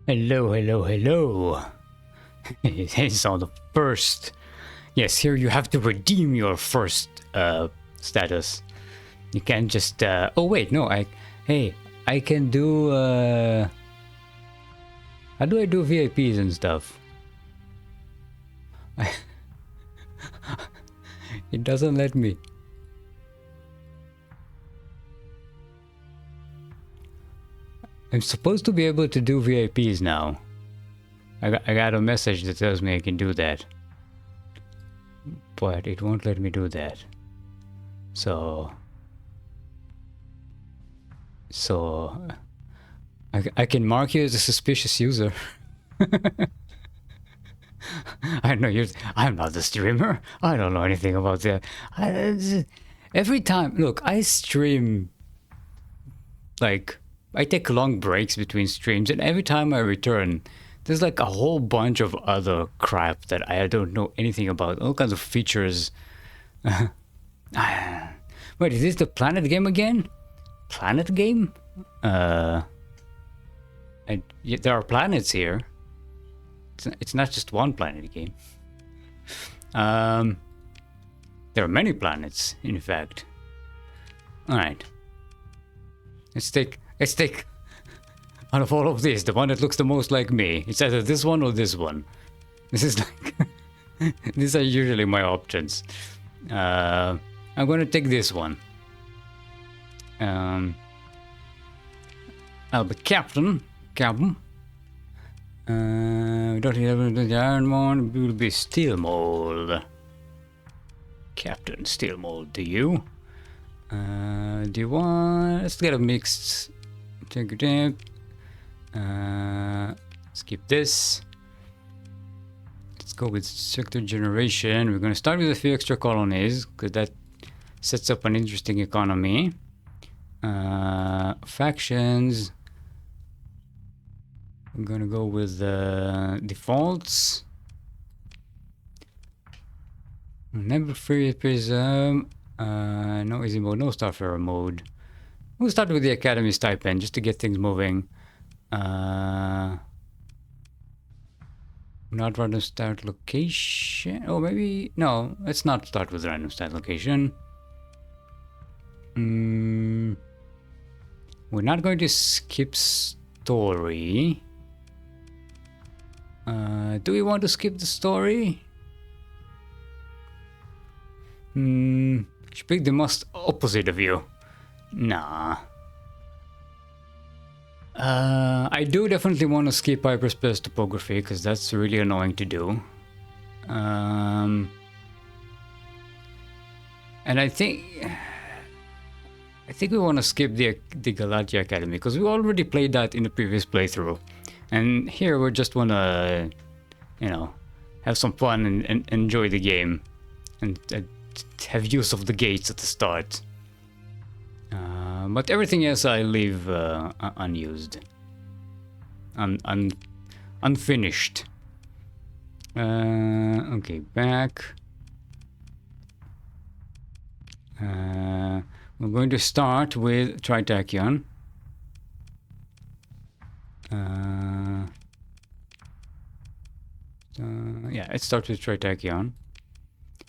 Hello, hello, hello. It's on the first. Yes, here you have to redeem your first status. You can't just oh wait, no, hey, I can do how do I do VIPs and stuff? It doesn't let me. I'm supposed to be able to do VIPs now. I got a message that tells me I can do that. But it won't let me do that. So I can mark you as a suspicious user. I know I'm not the streamer. I don't know anything about that. Every time, look, I stream. Like, I take long breaks between streams, and every time I return, there's like a whole bunch of other crap that I don't know anything about. All kinds of features. Wait, is this the planet game again? Planet game? Yeah, there are planets here. It's not just one planet game. There are many planets, in fact. Alright. Let's take out of all of this, the one that looks the most like me. It's either this one or this one. This is like these are usually my options. I'm gonna take this one. I'll be Captain. We don't have the iron one. We will be steel mold. Captain Steel Mold, do you? Do you want? Let's get a mixed. Take a dip. Skip this. Let's go with sector generation. We're gonna start with a few extra colonies because that sets up an interesting economy. Factions. I'm gonna go with defaults. Never free prism. No easy mode, no starfarer mode. We'll start with the academy stipend just to get things moving. Not random start location. Oh, maybe no. Let's not start with random start location. We're not going to skip story. Do we want to skip the story? Should pick the most opposite of you. Nah. I do definitely want to skip hyperspace topography because that's really annoying to do. And I think we want to skip the Galatia Academy because we already played that in the previous playthrough, and here we just want to, you know, have some fun and enjoy the game, and have use of the gates at the start. But everything else I leave unused, unfinished. Okay, back. We're going to start with Tritachyon. Yeah, let's start with Tritachyon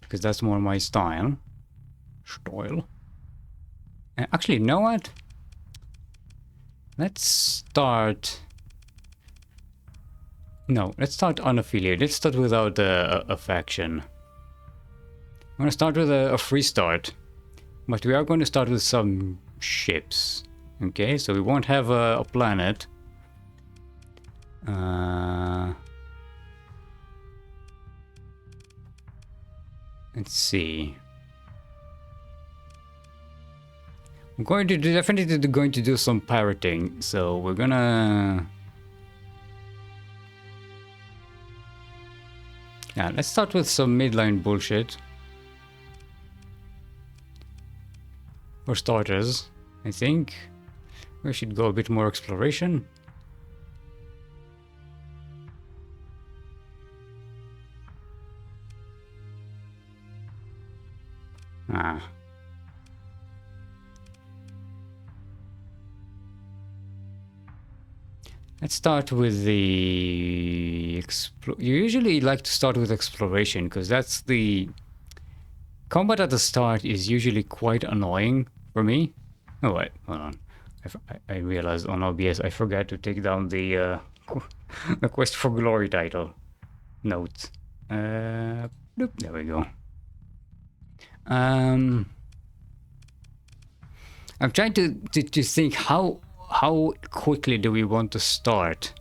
because that's more my style. Actually, you know what? Let's start. No, let's start unaffiliated. Let's start without a faction. I'm gonna start with a free start, but we are going to start with some ships. Okay, so we won't have a planet. Let's see. I'm going to definitely going to do some pirating, so we're gonna. Yeah, let's start with some midline bullshit. For starters, I think we should go a bit more exploration. Let's start with the... You usually like to start with exploration, because that's the... Combat at the start is usually quite annoying for me. Oh wait, hold on. I realized on OBS I forgot to take down the the Quest for Glory title notes. Bloop, there we go. I'm trying to think how quickly do we want to start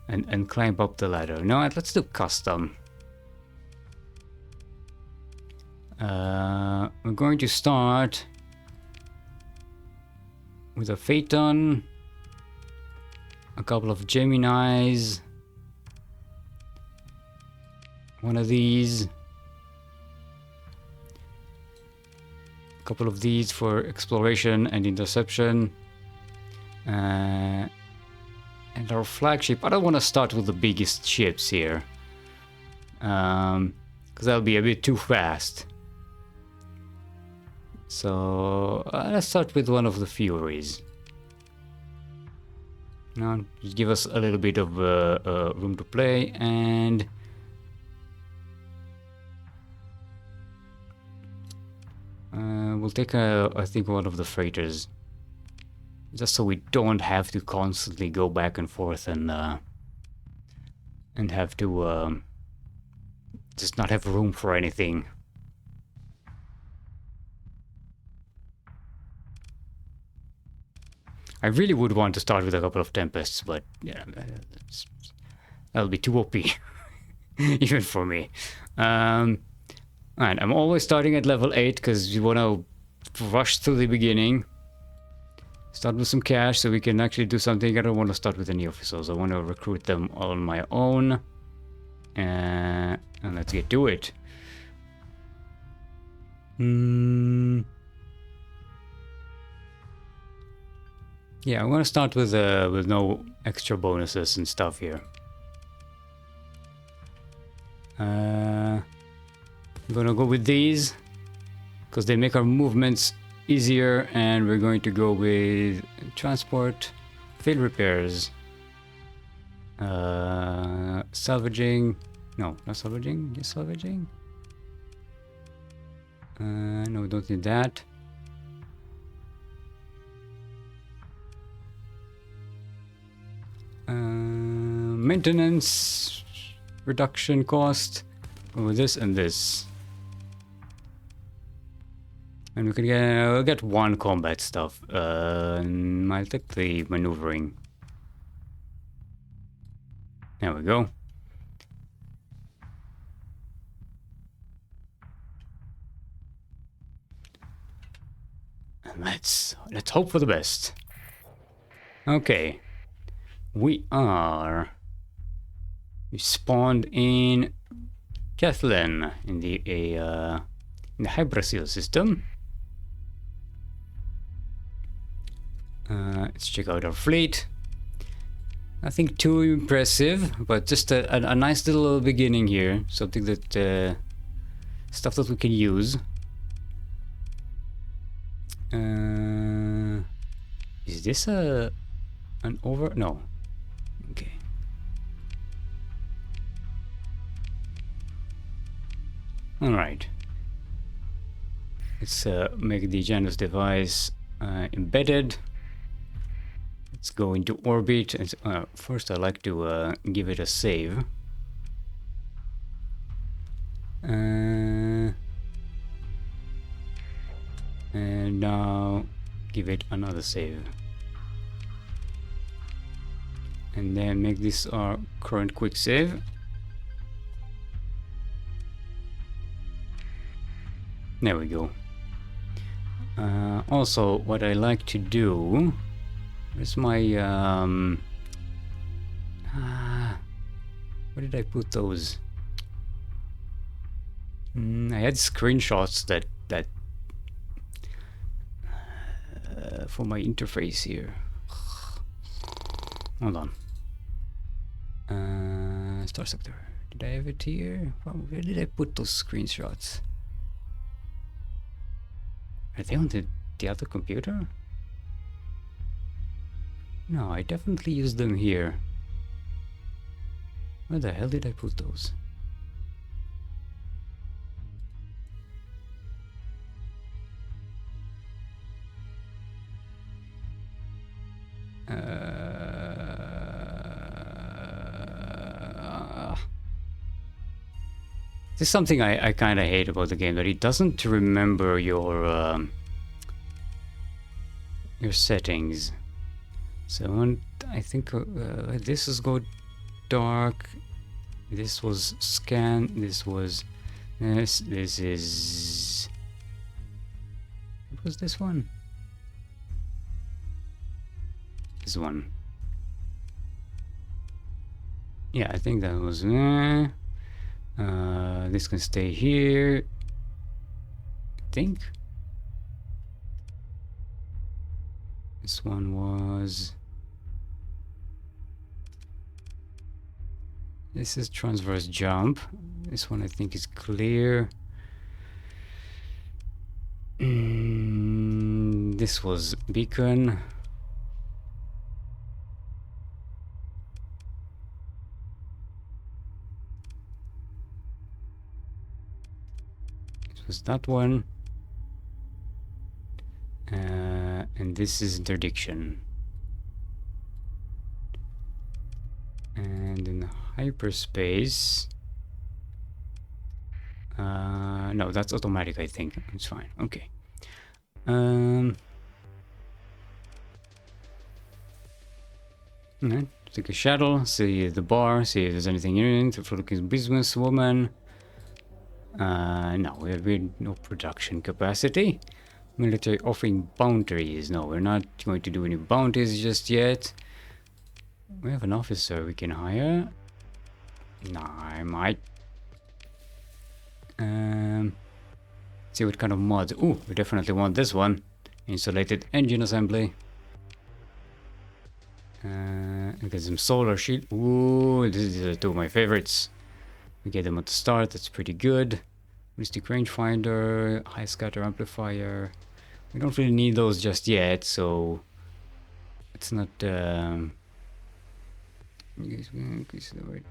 and climb up the ladder. No, let's do custom. We're going to start with a Phaeton, a couple of Geminis, one of these, a couple of these for exploration and interception, and our flagship. I don't want to start with the biggest ships here, because that'll be a bit too fast. So let's start with one of the Furies. Now, just give us a little bit of room to play, and we'll take I think one of the freighters, just so we don't have to constantly go back and forth and have to just not have room for anything. I really would want to start with a couple of Tempests, but yeah, that'll be too OP, even for me. Alright, I'm always starting at level 8 because you want to rush through the beginning. Start with some cash so we can actually do something. I don't want to start with any officers. I want to recruit them all on my own. And let's get to it. Yeah, I want to start with no extra bonuses and stuff here. I'm gonna go with these because they make our movements easier, and we're going to go with transport, field repairs, salvaging. No, not salvaging. Just salvaging. No, we don't need that. Maintenance, reduction cost, with this and this, and we can we'll get one combat stuff. I'll take the maneuvering. There we go. And let's hope for the best. Okay. We spawned in Kathleen in the Hybrasil system. Let's check out our fleet. Nothing too impressive, but just a nice little beginning here. Something that stuff that we can use. Is this an over? No. Okay. All right. Let's make the Janus device embedded. Let's go into orbit. And first, I like to give it a save. And now give it another save. And then make this our current quick save. There we go. Also, what I like to do, where's my where did I put those? I had screenshots that for my interface here. Hold on. Starsector. Did I have it here? Where did I put those screenshots? Are they on the other computer? No, I definitely used them here. Where the hell did I put those? This is something I kind of hate about the game, that it doesn't remember your settings. So I think this is go dark. This was scan. This was this. This is. What was this one? This one. Yeah, I think that was. This can stay here. I think. This one was. This is transverse jump. This one I think is clear. This was beacon. This was that one. And this is interdiction. And in hyperspace, no, that's automatic. I think it's fine. Okay. Alright, take a shuttle, see the bar, see if there's anything in it. For looking businesswoman. No, we have no production capacity. Military offering boundaries. No, we're not going to do any bounties just yet. We have an officer we can hire. Nah, I might. See what kind of mods. Ooh, we definitely want this one. Insulated engine assembly. Get some solar shield. Ooh, these are two of my favorites. We get them at the start. That's pretty good. Mystic rangefinder, high scatter amplifier. We don't really need those just yet, so it's not. Increase the weight.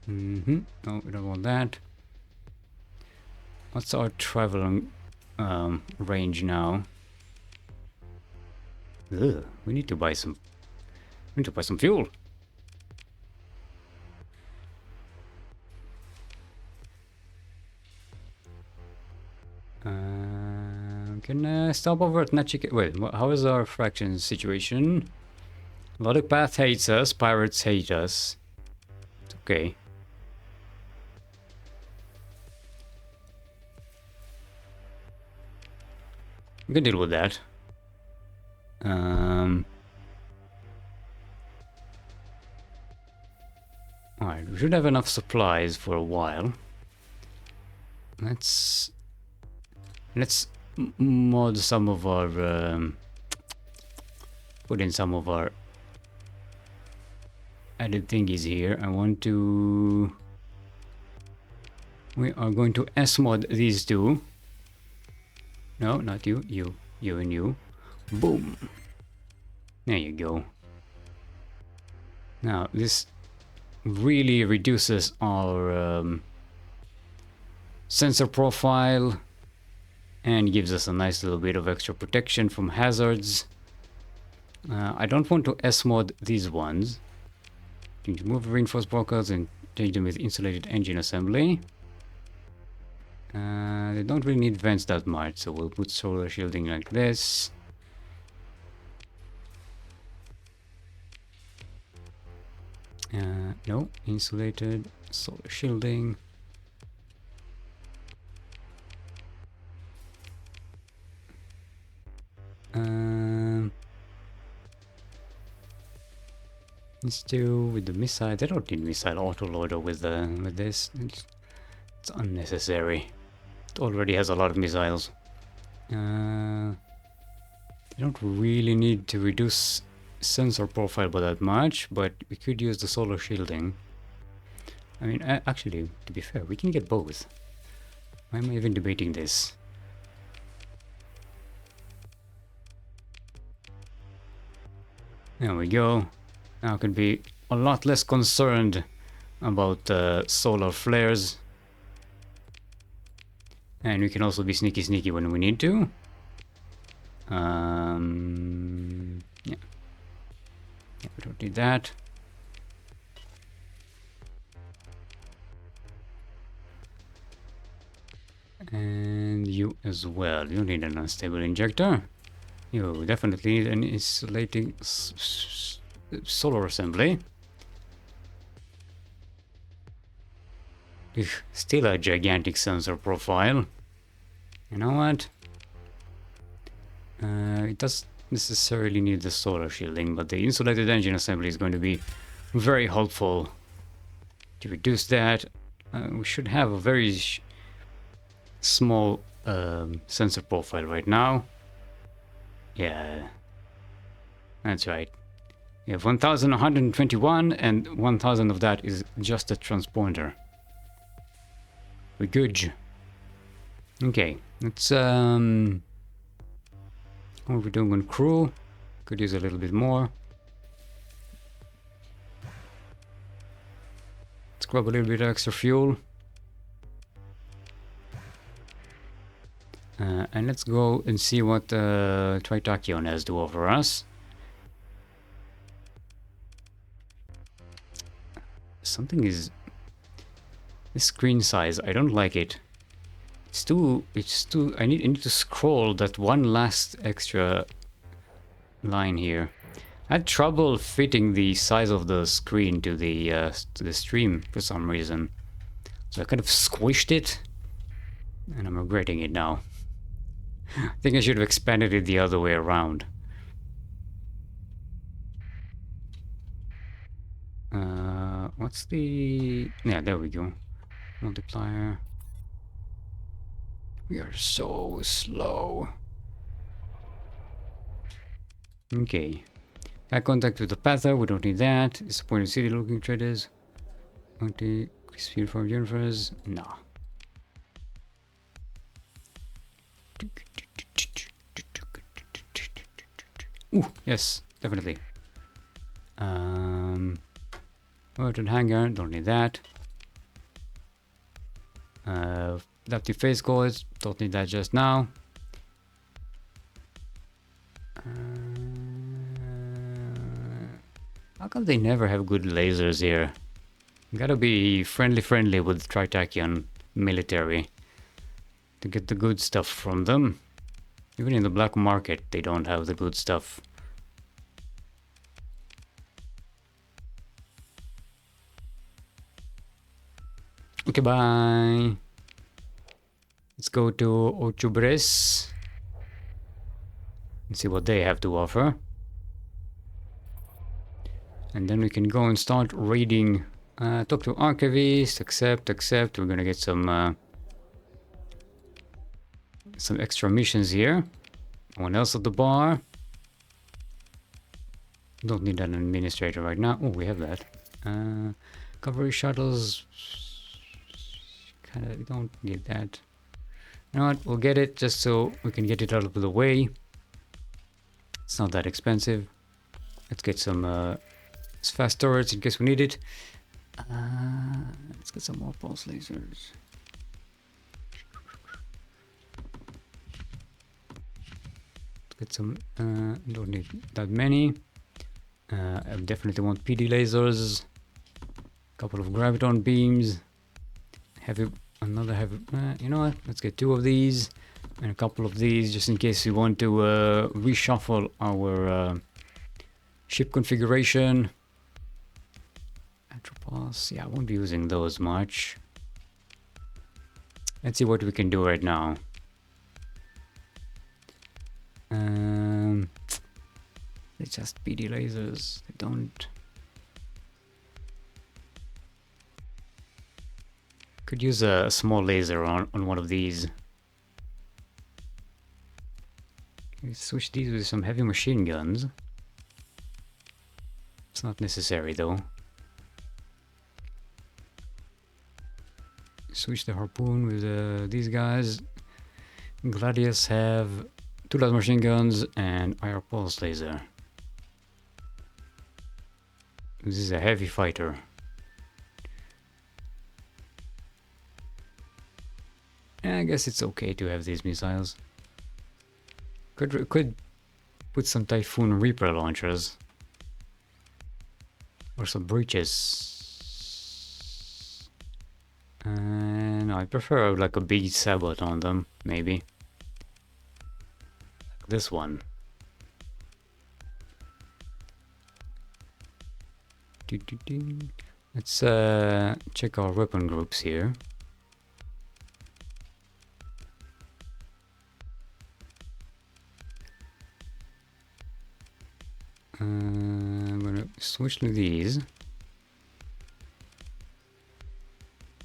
No, we don't want that. What's our travel range now? Ugh, we need to buy some. We need to buy some fuel. Can stop over at Natchik. Wait, how is our fraction situation? Logic Path hates us. Pirates hate us. It's okay. We can deal with that. Alright, we should have enough supplies for a while. Let's mod some of our put in some of our added thingies here. We are going to S-mod these two. No, not you. You and you. Boom. There you go. Now this really reduces our sensor profile and gives us a nice little bit of extra protection from hazards. I don't want to S-mod these ones. You can move reinforced bulkheads and change them with insulated engine assembly. They don't really need vents that much, so we'll put solar shielding like this. No, insulated, solar shielding. Let's do with the missile. They don't need missile autoloader with this. It's unnecessary. It already has a lot of missiles. They don't really need to reduce sensor profile by that much, but we could use the solar shielding. I mean, actually, to be fair, we can get both. Why am I even debating this? There we go. Now it can be a lot less concerned about solar flares. And we can also be sneaky when we need to. Yeah, we don't need that. And you as well. You need an unstable injector. You definitely need an insulating solar assembly. Ugh, still a gigantic sensor profile. You know what? It doesn't necessarily need the solar shielding, but the insulated engine assembly is going to be very helpful to reduce that. We should have a very small sensor profile right now. Yeah, that's right. We have 1121 and 1000 of that is just a transponder. We're good. Okay, let's what are we doing on crew? Could use a little bit more. Let's grab a little bit of extra fuel. And let's go and see what Tritachyon has to offer us. Something is... This screen size, I don't like it. It's too... I need to scroll that one last extra line here. I had trouble fitting the size of the screen to the stream for some reason. So I kind of squished it. And I'm regretting it now. I think I should have expanded it the other way around. What's the... Yeah, there we go. Multiplier. We are so slow. Okay. Eye contact with the pather, we don't need that. Disappointing city looking traders. Okay, speed for Jennifer's. No. Ooh, yes, definitely. Overton hangar, don't need that. Adaptive phase cores, don't need that just now. How come they never have good lasers here? Gotta be friendly with Tritachyon military to get the good stuff from them. Even in the black market, they don't have the good stuff. Okay, bye. Let's go to Ochubres and see what they have to offer. And then we can go and start raiding. Talk to Archivist, accept. We're gonna get some extra missions here. No one else at the bar. Don't need an administrator right now. Oh, we have that. Cavalry shuttles. Kinda don't need that. You know what? We'll get it just so we can get it out of the way. It's not that expensive. Let's get some fast turrets in case we need it. Let's get some more pulse lasers. Let's get some. Don't need that many. I definitely want PD lasers. A couple of graviton beams. Another heavy. You know what? Let's get 2 of these and a couple of these just in case we want to reshuffle our ship configuration. Atropos. Yeah, I won't be using those much. Let's see what we can do right now. They just PD lasers. They don't. Could use a small laser on one of these. Maybe switch these with some heavy machine guns. It's not necessary though. Switch the harpoon with these guys. Gladius have 2 light machine guns and IR pulse laser. This is a heavy fighter. Yeah, I guess it's okay to have these missiles. Could put some Typhoon Reaper launchers. Or some breaches. No, I prefer like a big sabot on them, maybe. Like this one. Let's check our weapon groups here. I'm gonna switch to these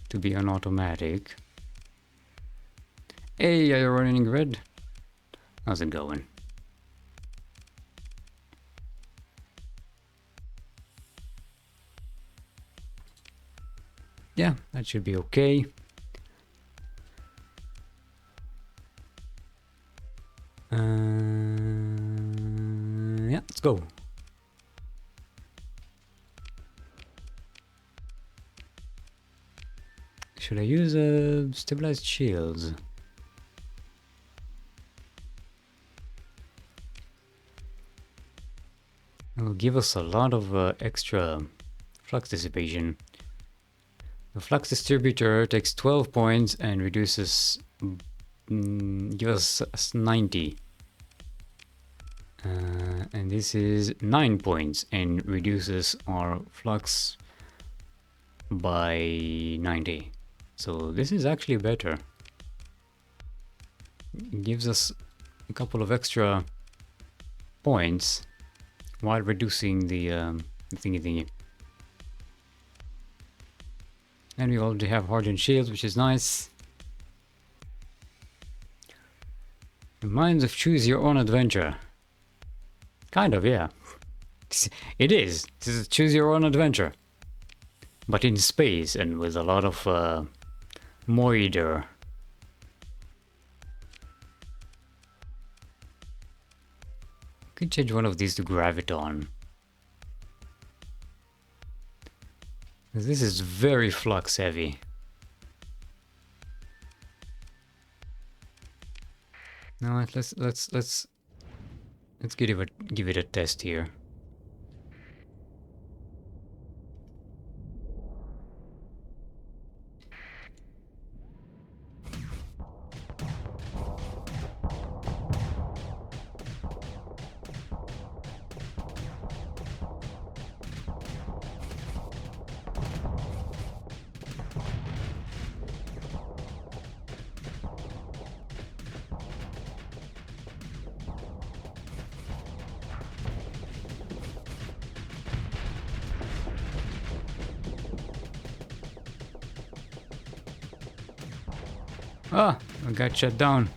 to be an automatic. Hey, are you running red? How's it going? Yeah, that should be okay. Yeah, let's go. Should I use stabilized shields? It will give us a lot of extra flux dissipation. The flux distributor takes 12 points and reduces, gives us 90. And this is 9 points and reduces our flux by 90. So this is actually better. It gives us a couple of extra points while reducing the thingy. And we already have hardened shields, which is nice. Reminds of choose your own adventure. Kind of, yeah. It is. This is choose your own adventure. But in space and with a lot of moider. Could change one of these to graviton. This is very flux heavy. No, let's give it a test here. Ah, I got shut down.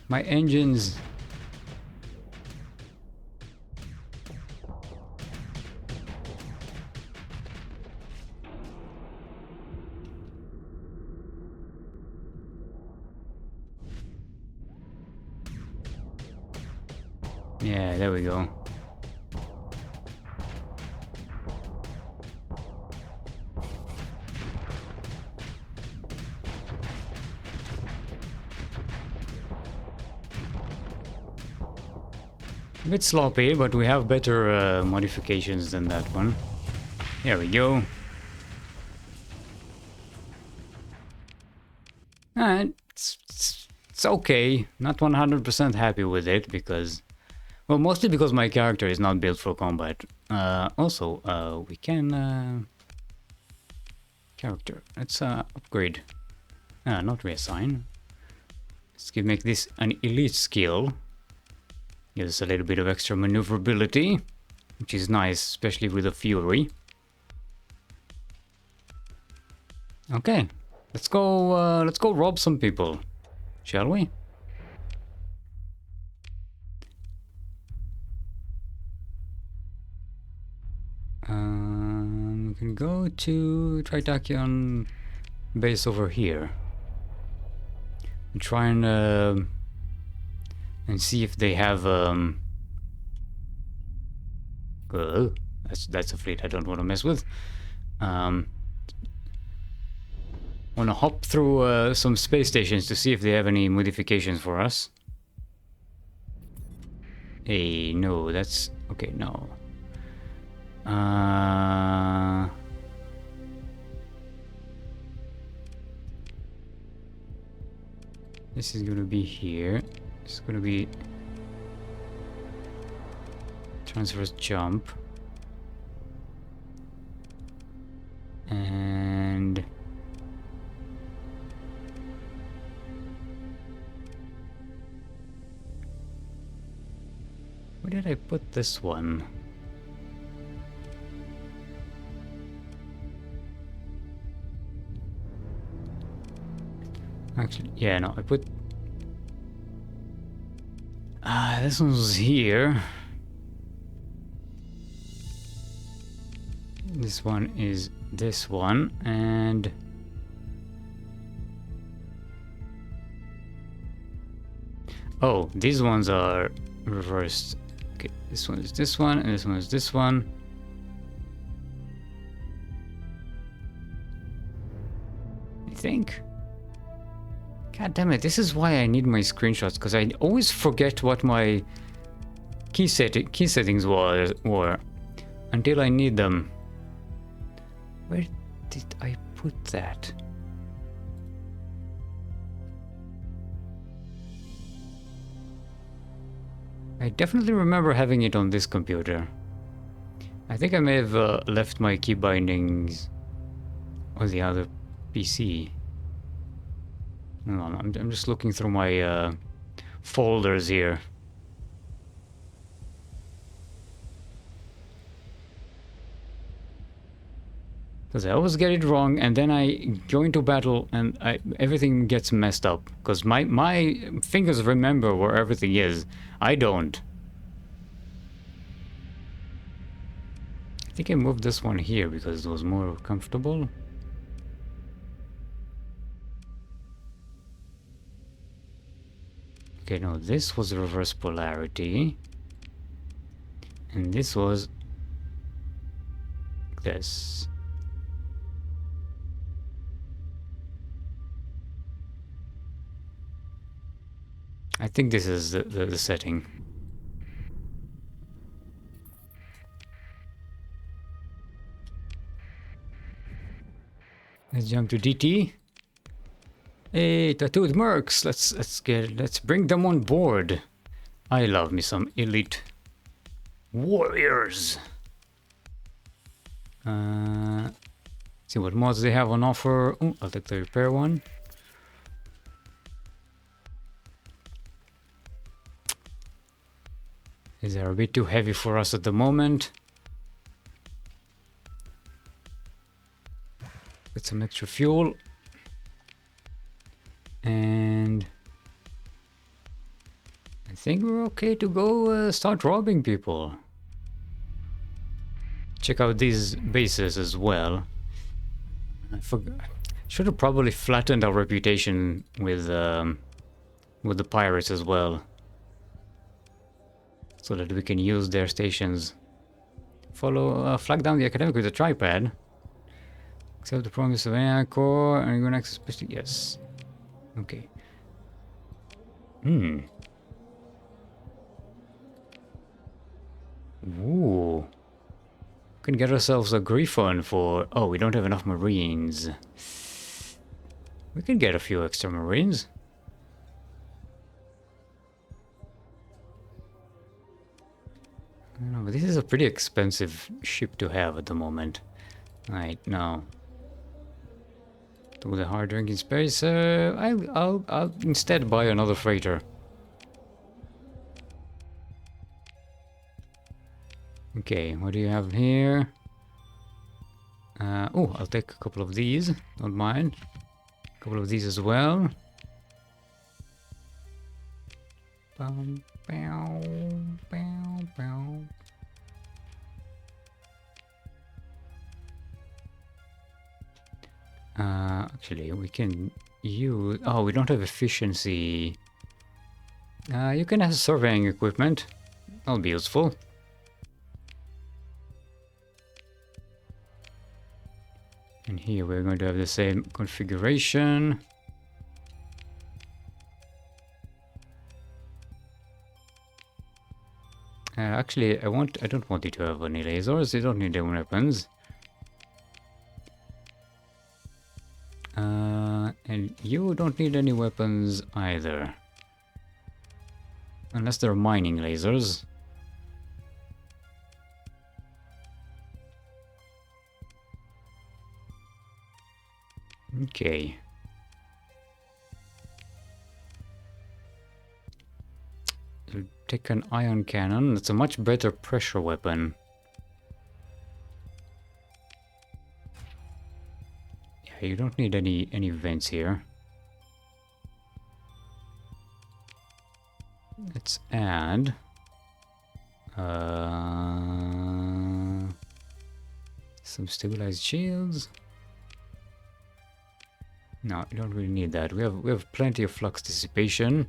My engines. Yeah, there we go. A bit sloppy, but we have better modifications than that one. There we go. It's okay. Not 100% happy with it because... Well, mostly because my character is not built for combat. Also, we can... character. Let's upgrade. Not reassign. Let's make this an elite skill. Gives us a little bit of extra maneuverability, which is nice, especially with the Fury. Okay, let's go rob some people, shall we? We can go to Tritachyon base over here and try and see if they have That's a fleet I don't want to mess with. Want to hop through some space stations to see if they have any modifications for us. Hey, no, that's okay. No. This is gonna be here. It's gonna be transverse jump. And where did I put this one? Actually, yeah, no, I put... this one's here. This one is this one, and... oh, these ones are reversed. Okay, this one is this one, and this one is this one. I think. God damn it, this is why I need my screenshots, because I always forget what my key settings were until I need them. Where did I put that? I definitely remember having it on this computer. I think I may have left my key bindings on the other PC. Hang on, I'm just looking through my folders here. Because I always get it wrong, and then I go into battle and everything gets messed up. Because my fingers remember where everything is. I don't. I think I moved this one here because it was more comfortable. Okay, no, this was reverse polarity. And this was this. I think this is the setting. Let's jump to DT. Hey, tattooed mercs, let's bring them on board. I love me some elite warriors. See what mods they have on offer. Ooh, I'll take the repair one. These are a bit too heavy for us at the moment. Get some extra fuel. And I think we're okay to go start robbing people. Check out these bases as well. I forgot. Should have probably flattened our reputation with the pirates as well, so that we can use their stations. Follow, flag down the academic with a tripod. Accept the promise of AI core and you're gonna access special. Yes. Okay. Ooh. Can get ourselves a Griffon for... oh, we don't have enough Marines. We can get a few extra Marines. I don't know, but this is a pretty expensive ship to have at the moment. Right, now. To the hard drinking space, I'll instead buy another freighter. Okay, what do you have here? Oh, I'll take a couple of these, don't mind. A couple of these as well. Bum, bow, bow, bow. Actually, we can use... oh, we don't have efficiency. You can have surveying equipment. That'll be useful. And here we're going to have the same configuration. Actually, I don't want you to have any lasers. You don't need them weapons. And you don't need any weapons either. Unless they're mining lasers. Okay. You'll take an ion cannon. It's a much better pressure weapon. Yeah, you don't need any vents here. Let's add some stabilized shields. No, you don't really need that. We have plenty of flux dissipation.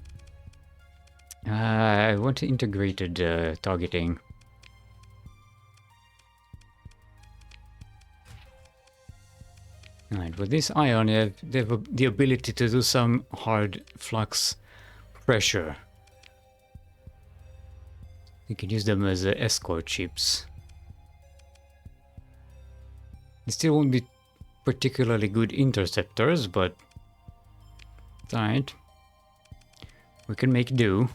I want integrated targeting. Alright, with this ion, they have the ability to do some hard flux pressure. You can use them as escort ships. They still won't be particularly good interceptors, but it's alright. We can make do.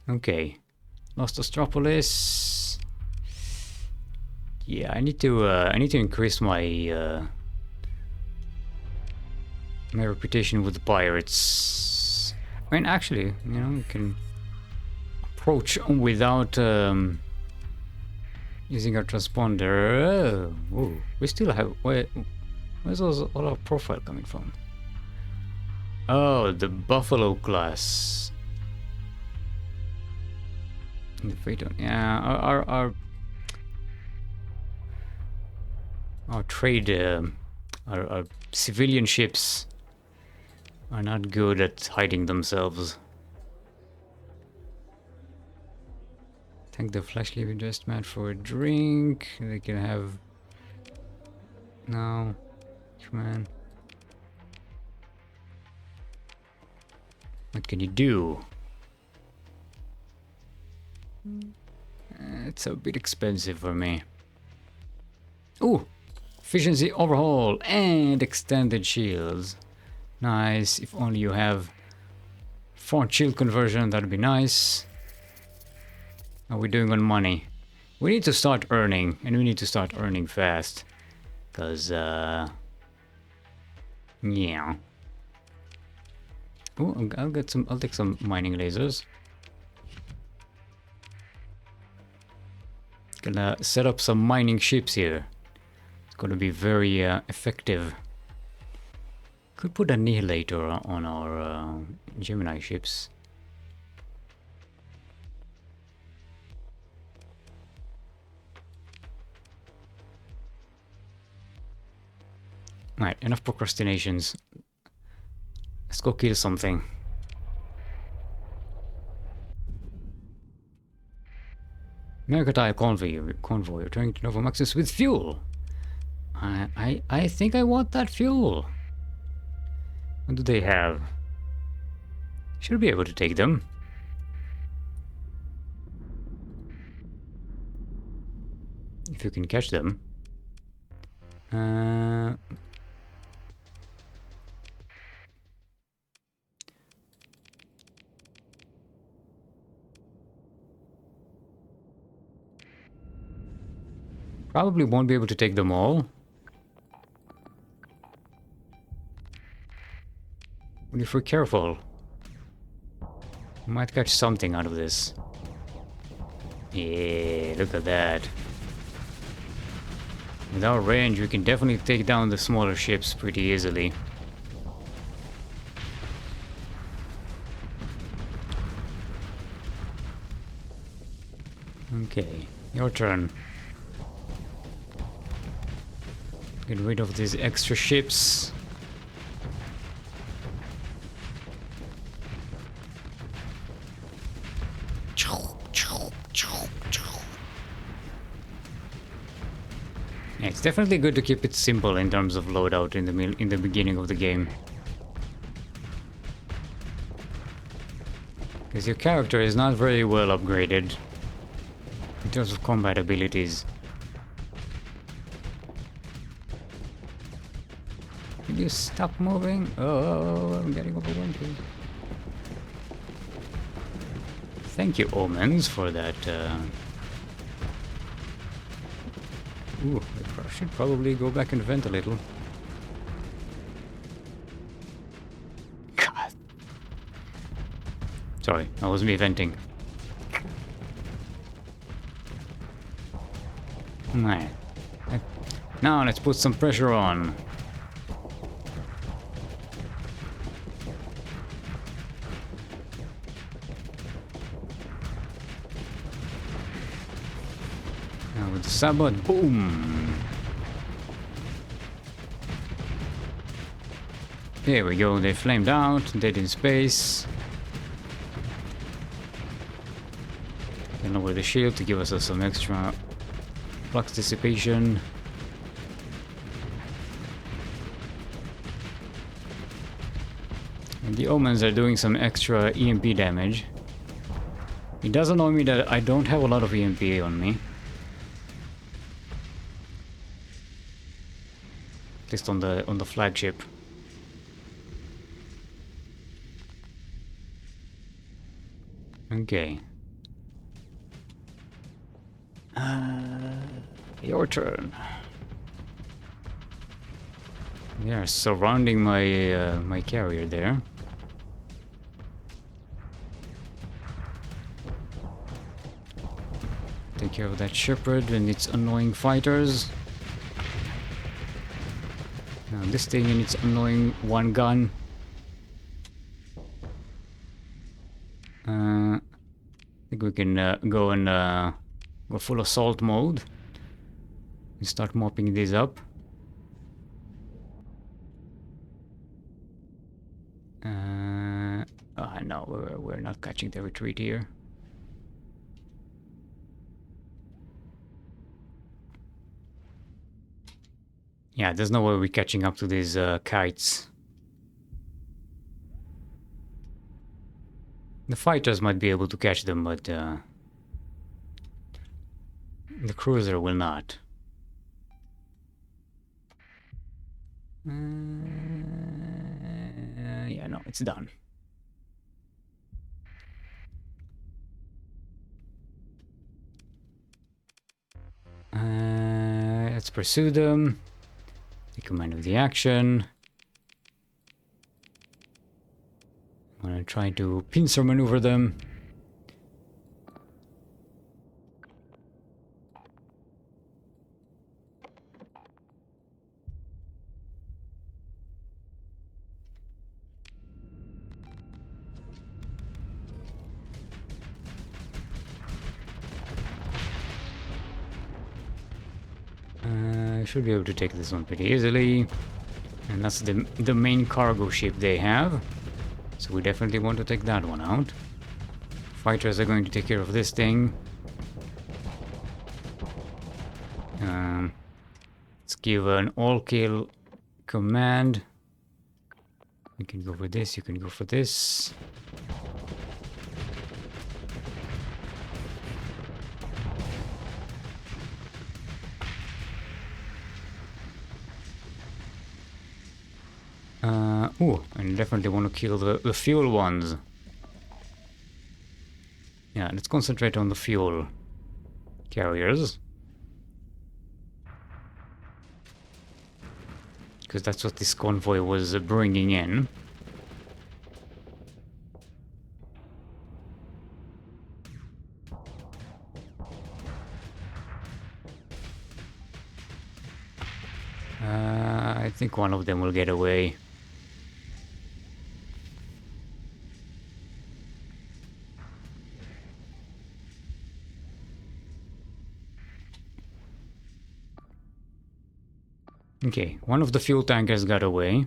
Okay. Lost Astropolis. Yeah, I need to increase my my reputation with the pirates. I mean, actually, you know, we can approach without using our transponder. Oh, we still have. Where's all our profile coming from? Oh, the Buffalo class. The Phaeton. Yeah, our trade, our civilian ships are not good at hiding themselves. Thank the flash leaving just mad for a drink. They can have. No, come on. What can you do? It's a bit expensive for me. Ooh, efficiency overhaul and extended shields. Nice. If only you have front shield conversion, that'd be nice. How are we doing on money? We need to start earning, and we need to start earning fast. Cause yeah. Oh, I'll take some mining lasers. Gonna set up some mining ships here. It's gonna be very effective. Could put an annihilator on our Gemini ships. Right, enough procrastinations. Let's go kill something. Mercantile convoy returning to Novomaxis with fuel. I think I want that fuel. What do they have? Should be able to take them. If you can catch them. Probably won't be able to take them all. But if we're careful, we might catch something out of this. Yeah, look at that. With our range, we can definitely take down the smaller ships pretty easily. Okay, your turn. Get rid of these extra ships. Yeah, it's definitely good to keep it simple in terms of loadout in the beginning of the game. Because your character is not very well upgraded in terms of combat abilities. Will you stop moving? Oh, I'm getting overwhelmed here. Thank you, Omens, for that. Ooh, I should probably go back and vent a little. God. Sorry, that was me venting. Alright. Now let's put some pressure on. Now with the sabot, boom! There we go, they flamed out, dead in space. Then lower the shield to give us some extra flux dissipation. And the omens are doing some extra EMP damage. It does annoy me that I don't have a lot of EMP on me. At least on the flagship. Okay. Your turn. They are surrounding my my carrier there. Take care of that shepherd and its annoying fighters. Now this thing and its annoying one gun. I think we can go and go full assault mode and start mopping these up. No, we're not catching the retreat here. Yeah, there's no way we're catching up to these kites. The fighters might be able to catch them, but the cruiser will not. Yeah, no, it's done. Let's pursue them. Take command of the action. I'm gonna try to pincer maneuver them. I should be able to take this one pretty easily. And that's the main cargo ship they have. So we definitely want to take that one out. Fighters are going to take care of this thing. Let's give an all-kill command. You can go for this, you can go for this. I definitely want to kill the fuel ones. Yeah, let's concentrate on the fuel carriers. Because that's what this convoy was bringing in. I think one of them will get away. Okay, one of the fuel tankers got away,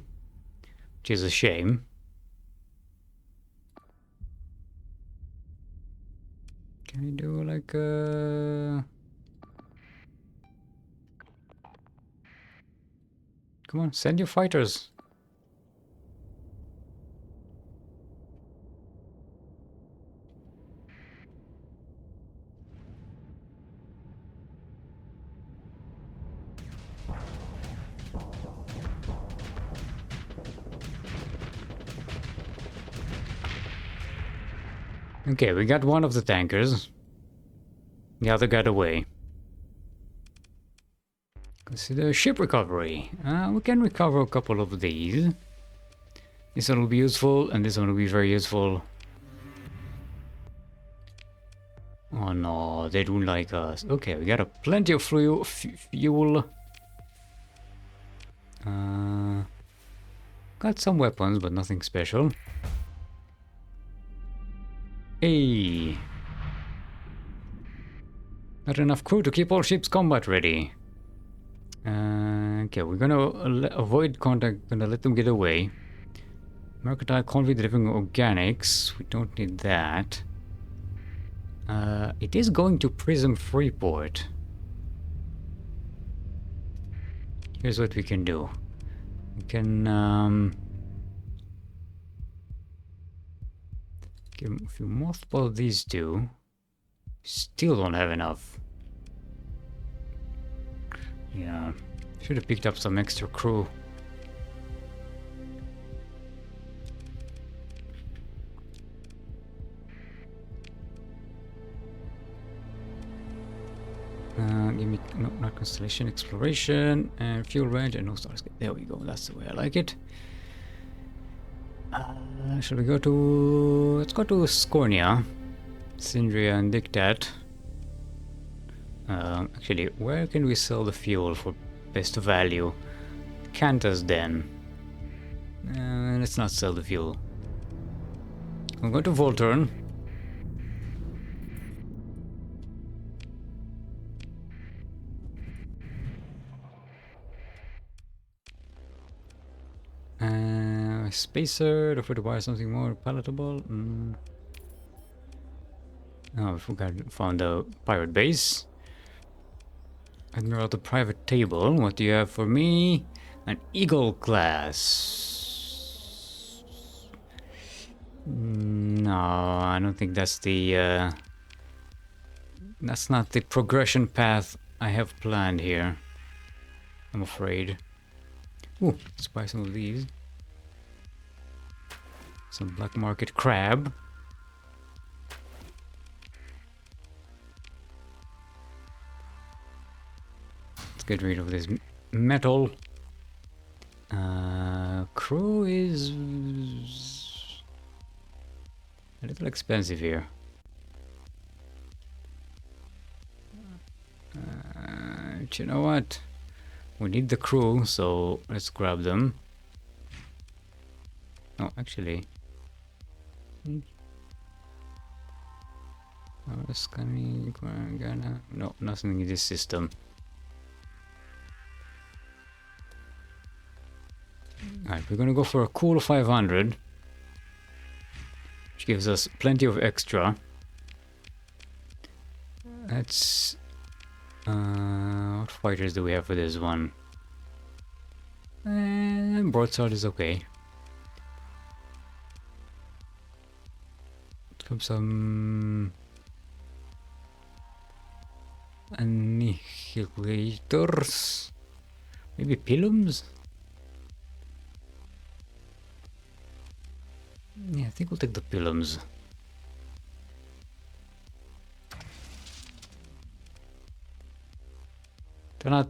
which is a shame. Can I do like a... Come on, send your fighters. Okay, we got one of the tankers. The other got away. Consider ship recovery. We can recover a couple of these. This one will be useful, and this one will be very useful. Oh no, they don't like us. Okay, we got plenty of fuel. Got some weapons, but nothing special. Hey! Not enough crew to keep all ships combat ready. Okay, we're gonna avoid contact, gonna let them get away. Mercantile convoy delivering organics. We don't need that. It is going to Prism Freeport. Here's what we can do. We can if you mothball these two, still don't have enough. Yeah, should have picked up some extra crew. Give me no, not constellation exploration and fuel range and no Starsector. There we go. That's the way I like it. Shall we go to? Let's go to Scornia, Sindria, and Dictat. Actually, where can we sell the fuel for best value? Cantus Den. Let's not sell the fuel. We'll go to Volturn. Spacer, offer to buy something more palatable. Oh, we found a pirate base. Admiral, the private table. What do you have for me? An Eagle class. No, I don't think that's the. That's not the progression path I have planned here. I'm afraid. Ooh, let's buy some of these. Some black market crab. Let's get rid of this metal. Crew is a little expensive here. But you know what? We need the crew, so let's grab them. Oh, actually. No, nothing in this system. Alright, we're gonna go for a cool 500, which gives us plenty of extra. That's what fighters do we have for this one? Broadsword is okay. Let's some annihilators, maybe pilums. Yeah, I think we'll take the pilums. They're not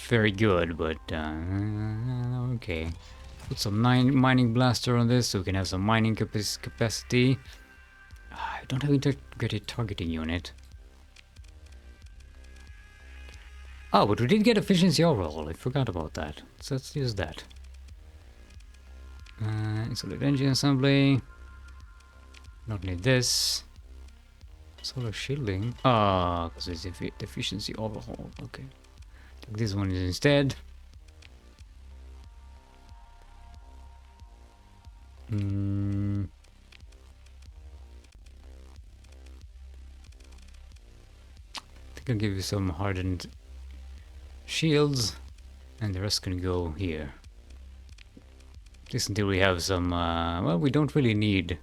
very good, but okay. Put some mining blaster on this so we can have some mining capacity. I don't have integrated targeting unit. Oh, but we did get efficiency overhaul. I forgot about that. So let's use that. Insulated engine assembly. Don't need this. Solar shielding. Ah, because it's efficiency overhaul. Okay. Take this one instead. I think I'll give you some hardened shields. And the rest can go here. At least until we have some, well, we don't really need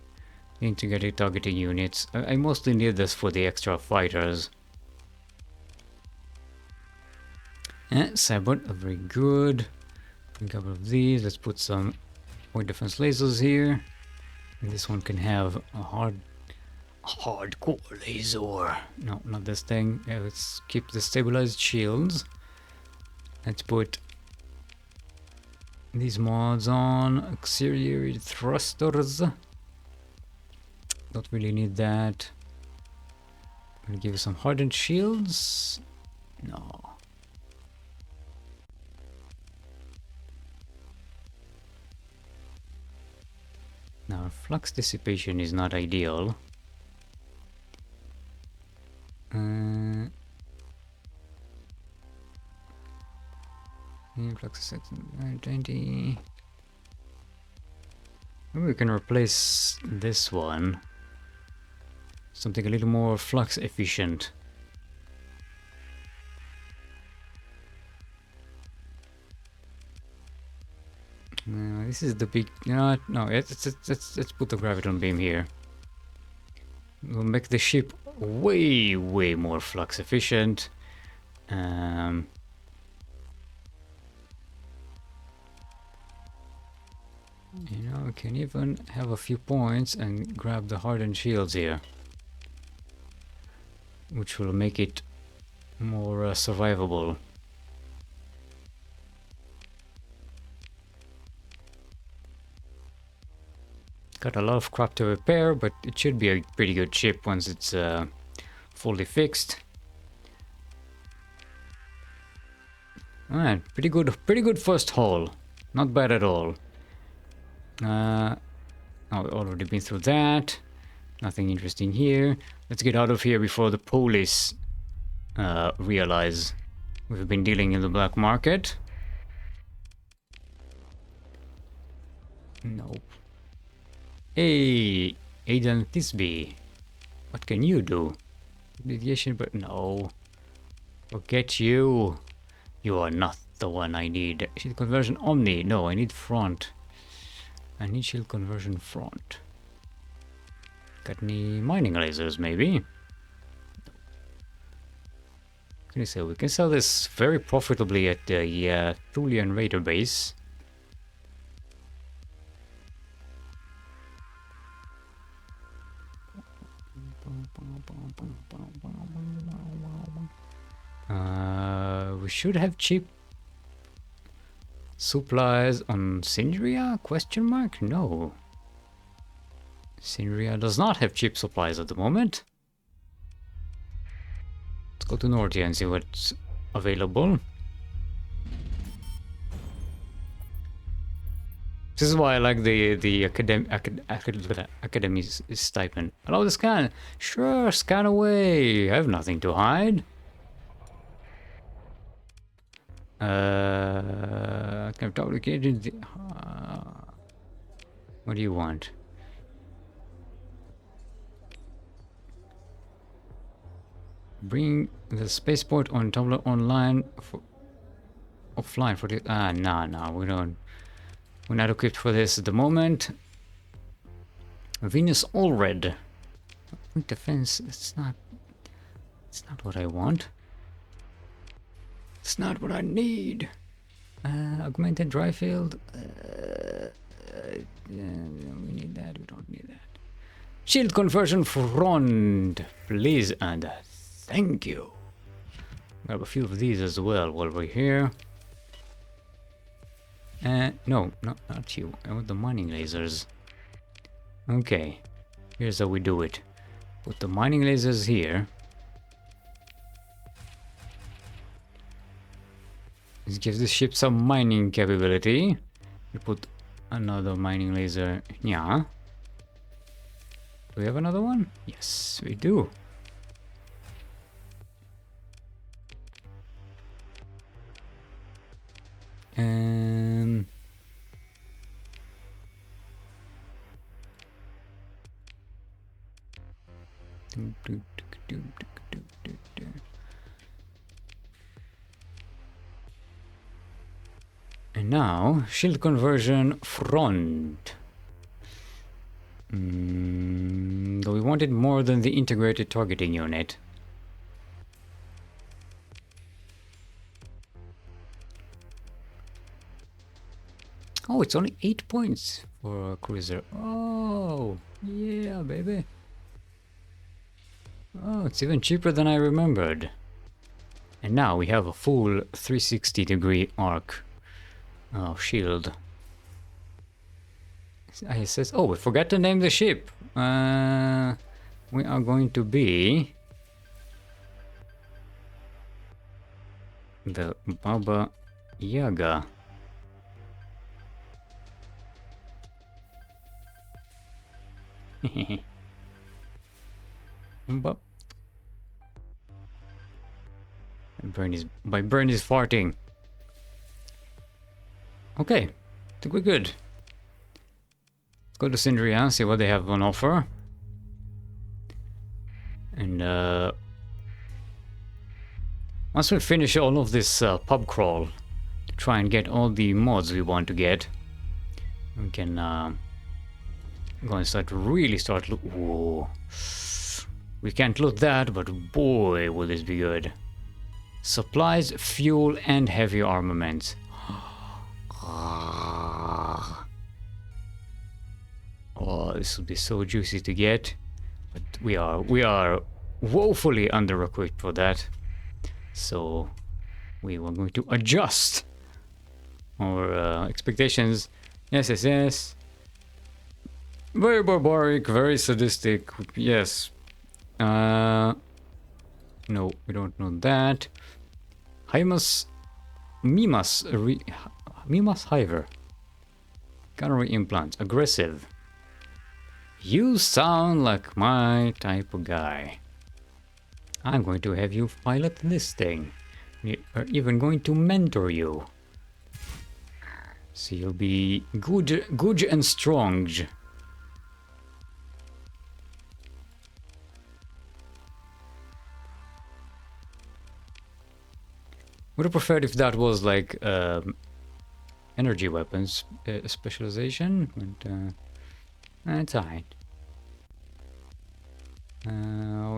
integrated targeting units. I mostly need this for the extra fighters. Cyborg, very good. A couple of these, let's put some point defense lasers here. And this one can have a hardcore laser. No, not this thing. Yeah, let's keep the stabilized shields. Let's put these mods on. Auxiliary thrusters. Don't really need that. I'm gonna give you some hardened shields. No. Now, flux dissipation is not ideal. Flux 20. Maybe we can replace this one. Something a little more flux efficient. This is the big. No, let's put the graviton beam here. We'll make the ship way more flux efficient. You know, we can even have a few points and grab the hardened shields here, which will make it more survivable. Got a lot of crap to repair, but it should be a pretty good ship once it's fully fixed. Alright, pretty good first haul. Not bad at all. Oh, we've already been through that. Nothing interesting here. Let's get out of here before the police realize we've been dealing in the black market. Nope. Hey, Agent Thisbe, what can you do? Mediation, but no. Forget you. You are not the one I need. Shield conversion Omni. No, I need front. I need shield conversion front. Got any mining lasers, maybe? Can you say we can sell this very profitably at the Thulian Raider base. We should have cheap supplies on Syndria? Question mark? No. Syndria does not have cheap supplies at the moment. Let's go to Nortia and see what's available. This is why I like the academy stipend. Allow the scan. Sure, scan away. I have nothing to hide. What do you want? Bring the spaceport on Tumblr online for offline for the no, we don't. We're not equipped for this at the moment. Venus Allred. Defense, it's not what I want. It's not what I need. Augmented dry field. We need that, we don't need that. Shield conversion front, please and thank you. Grab a few of these as well while we're here. No, not you. I want the mining lasers. Okay, here's how we do it. Put the mining lasers here. This gives the ship some mining capability. We put another mining laser. Yeah. Do we have another one? Yes, we do. And now, shield conversion front. Though we wanted more than the integrated targeting unit. Oh, it's only 8 points for a cruiser. Oh, yeah, baby. Oh, it's even cheaper than I remembered. And now we have a full 360-degree arc. Oh, shield. It says, oh, we forgot to name the ship. We are going to be the Baba Yaga. But Bernie's farting. Okay, I think we're good. Let's go to Syndria, see what they have on offer. And once we finish all of this pub crawl, to try and get all the mods we want to get, we can go and start loot. Whoa. We can't loot that, but boy, will this be good. Supplies, fuel, and heavy armaments. Oh, this will be so juicy to get, but we are woefully under-equipped for that. So we were going to adjust our expectations. Yes. Very barbaric, very sadistic. Yes. No, we don't know that. Mimas Hiver. Gunnery implants. Aggressive. You sound like my type of guy. I'm going to have you pilot this thing. We are even going to mentor you. So you'll be good and strong. Would have preferred if that was like energy weapons specialization, but it's alright. We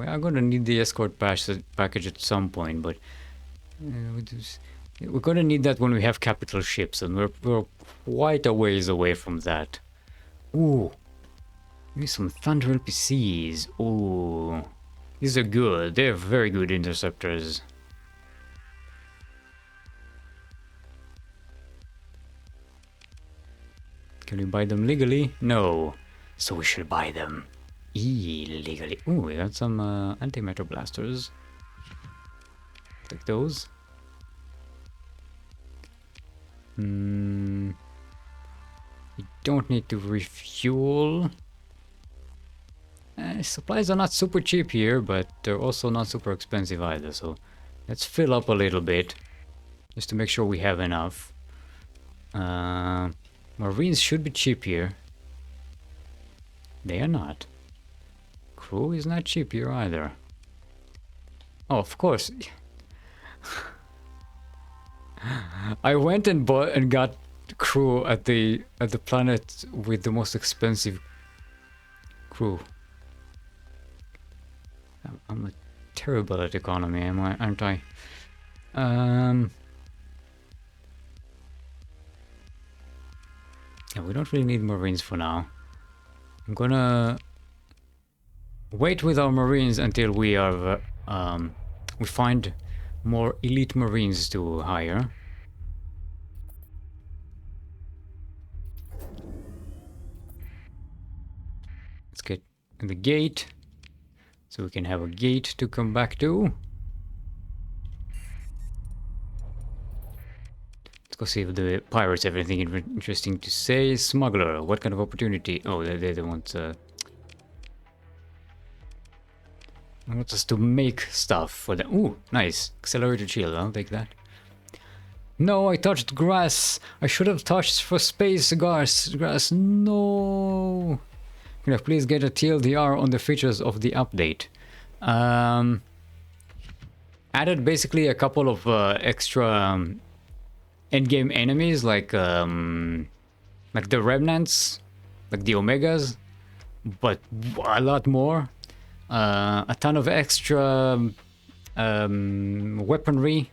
are gonna need the escort package at some point, but we're gonna need that when we have capital ships, and we're quite a ways away from that. Ooh, maybe some Thunder LPCs. Ooh, these are good. They're very good interceptors. Can we buy them legally? No. So we should buy them illegally. Ooh, we got some antimatter blasters. Take those. You don't need to refuel. Supplies are not super cheap here, but they're also not super expensive either. So let's fill up a little bit just to make sure we have enough. Marines should be cheap here. They are not. Crew is not cheap here either. Oh, of course. I went and bought and got crew at the planet with the most expensive crew. I'm terrible at economy, aren't I? Yeah, we don't really need Marines for now. I'm gonna wait with our Marines until we are we find more elite Marines to hire. Let's get the gate so we can have a gate to come back to. Go see if the pirates have anything interesting to say. Smuggler, what kind of opportunity? Oh, they want us to make stuff for them. Ooh, nice. Accelerated shield, I'll take that. No, I touched grass. I should have touched for space grass. No. Can I please get a TLDR on the features of the update? Added basically a couple of extra endgame enemies like the remnants, like the Omegas, but a lot more. A ton of extra weaponry,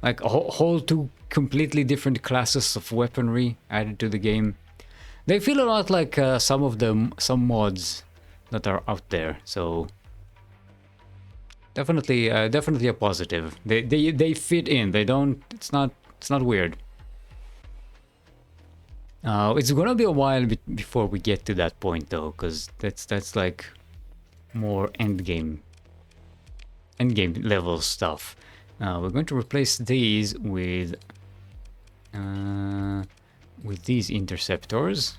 like a whole two completely different classes of weaponry added to the game. They feel a lot like some mods that are out there. So definitely a positive. They fit in. They don't. It's not weird. It's gonna be a while before we get to that point though, because that's like more endgame level stuff. We're going to replace these with these interceptors.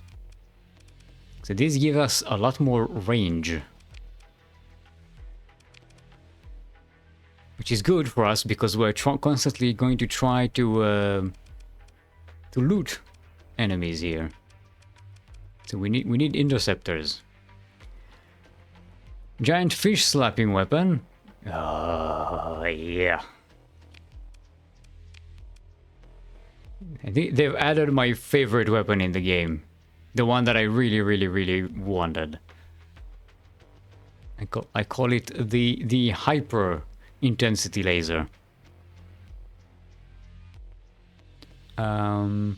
So these give us a lot more range, which is good for us because we're constantly going to try to loot enemies here. So we need interceptors. Giant fish slapping weapon. Yeah. I think they've added my favorite weapon in the game. The one that I really wanted. I call it the hyper intensity laser. Can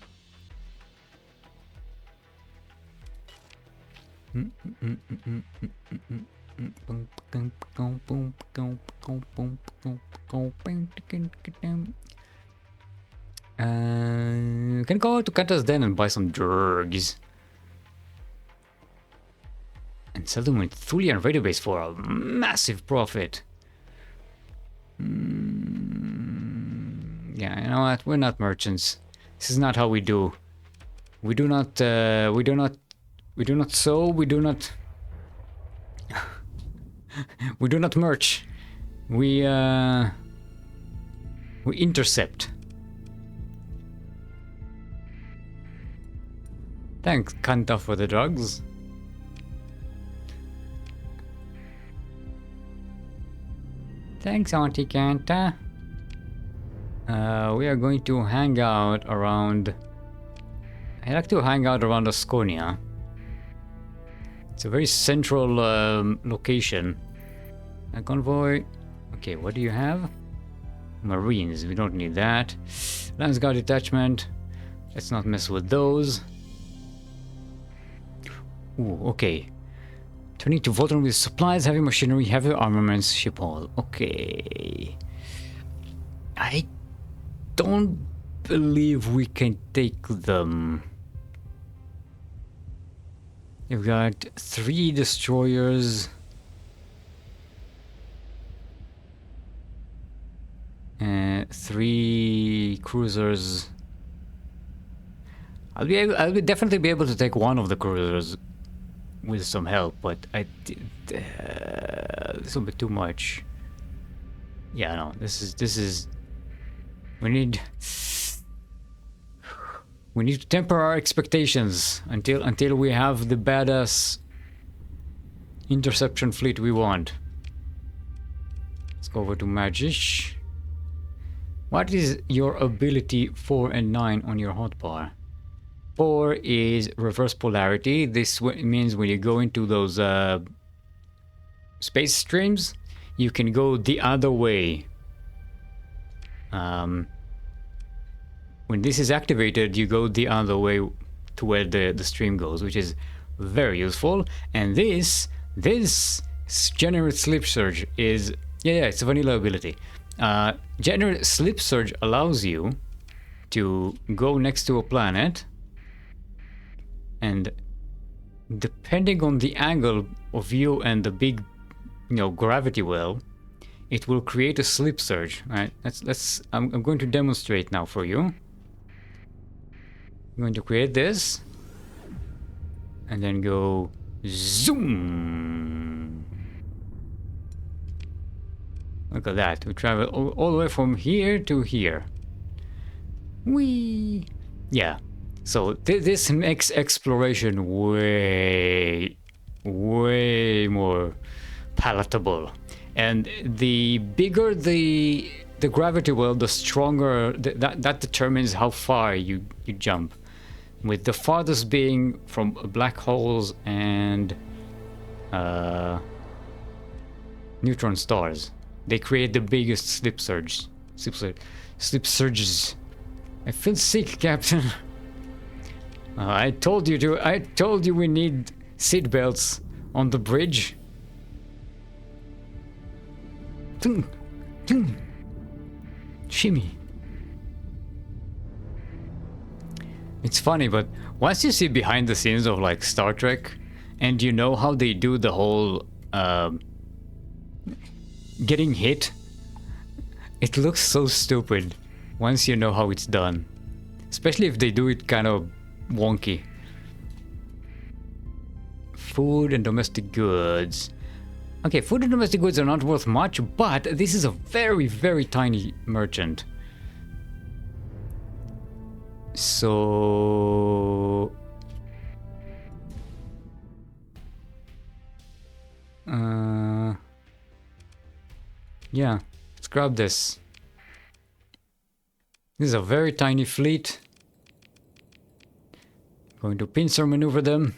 go to Kanta's Den and buy some drugs. And sell them with Thulian radio base for a massive profit. Yeah, you know what? We're not merchants. This is not how we do. We do not sow, we do not we do not merch. We intercept. Thanks, Kanta, for the drugs. Thanks, Auntie Kanta. We are going to hang out around... I like to hang out around Asconia. It's a very central location. A convoy. Okay, what do you have? Marines, we don't need that. Lance Guard detachment. Let's not mess with those. Ooh, okay. Turning to Voltron with supplies, heavy machinery, heavy armaments, ship all. Okay. I don't believe we can take them. You've got 3 destroyers. 3 cruisers. I'll definitely be able to take one of the cruisers with some help, but this will be too much. Yeah, no, this is we need to temper our expectations until we have the badass interception fleet we want. Let's go over to Magish. What is your ability 4 and 9 on your hotbar? 4 is reverse polarity. This means when you go into those space streams, you can go the other way. When this is activated, you go the other way to where the stream goes, which is very useful. And this generate slip surge is it's a vanilla ability. Generate slip surge allows you to go next to a planet, and depending on the angle of you and the big, gravity well, it will create a slip surge. All right, I'm going to demonstrate now for you. I'm going to create this, and then go zoom. Look at that. We travel all the way from here to here. Whee! Yeah. So this makes exploration way more palatable. And the bigger the the gravity well, the stronger that determines how far you jump. With the farthest being from black holes and neutron stars. They create the biggest slip surges. I feel sick, Captain. I told you we need seat belts on the bridge. Shimmy. It's funny, but once you see behind the scenes of like Star Trek, and you know how they do the whole getting hit, it looks so stupid once you know how it's done. Especially if they do it kind of wonky. Food and domestic goods. Okay, food and domestic goods are not worth much, but this is a very, very tiny merchant. So... yeah, let's grab this. This is a very tiny fleet. Going to pincer maneuver them.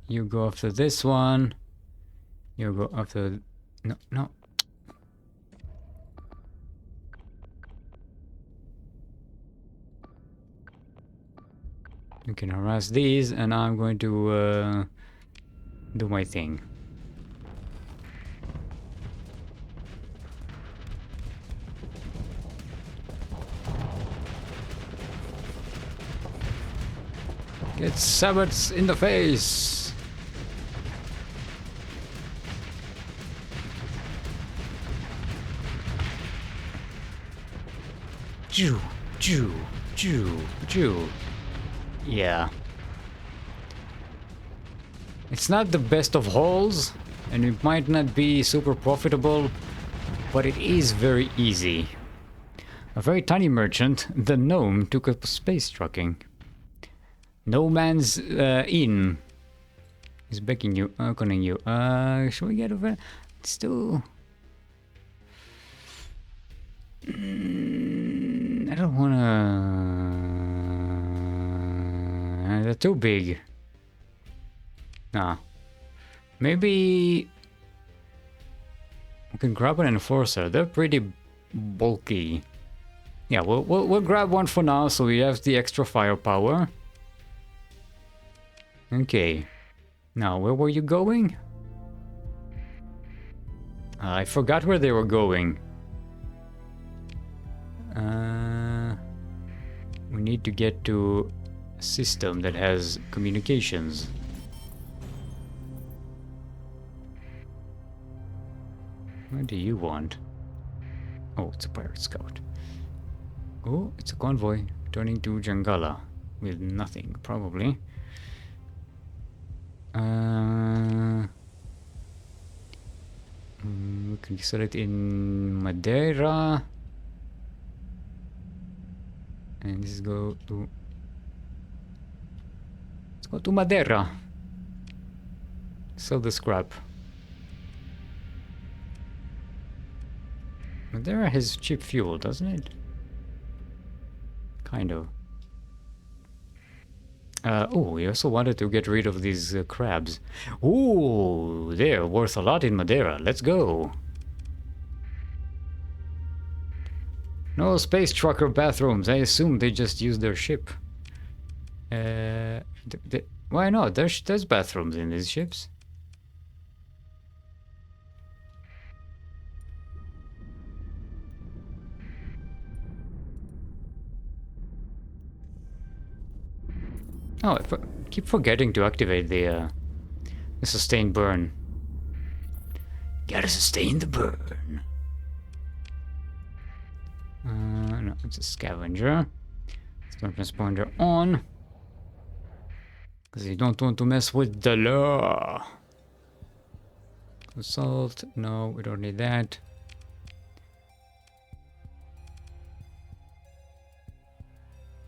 You go after this one. You go after... No. You can harass these, and I'm going to do my thing. Get sabots in the face! Jew. Yeah. It's not the best of hauls, and it might not be super profitable, but it is very easy. A very tiny merchant, the gnome, took up space trucking. No man's inn is begging you, calling you. Should we get over? Still, I don't wanna. They're too big. Nah, maybe we can grab an enforcer. They're pretty bulky. Yeah, we'll grab one for now, so we have the extra firepower. Okay, now where were you going? I forgot where they were going. We need to get to a system that has communications. What do you want? Oh, it's a pirate scout. Oh, it's a convoy turning to Jangala with nothing, probably. We can set it in Madeira. And let's go to Madeira. Sell the scrap. Madeira has cheap fuel, doesn't it? Kind of. Oh, we also wanted to get rid of these crabs. Ooh, they're worth a lot in Madeira. Let's go. No space trucker bathrooms. I assume they just use their ship. Why not? There's bathrooms in these ships. Oh, I keep forgetting to activate the sustained burn. Gotta sustain the burn. No, it's a scavenger. Let's turn transponder on. Because you don't want to mess with the law. Assault. No, we don't need that.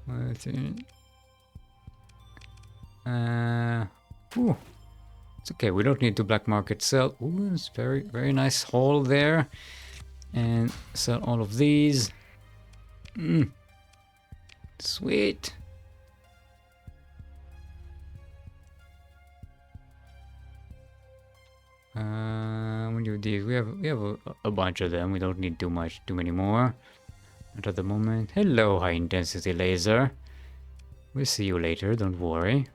Let's see. Ooh, It's okay, we don't need to black market sell. Ooh, it's very, very nice haul there. And sell all of these. Sweet. When you do these, we have a bunch of them. We don't need too many more. Not at the moment. Hello, high intensity laser. We'll see you later, don't worry.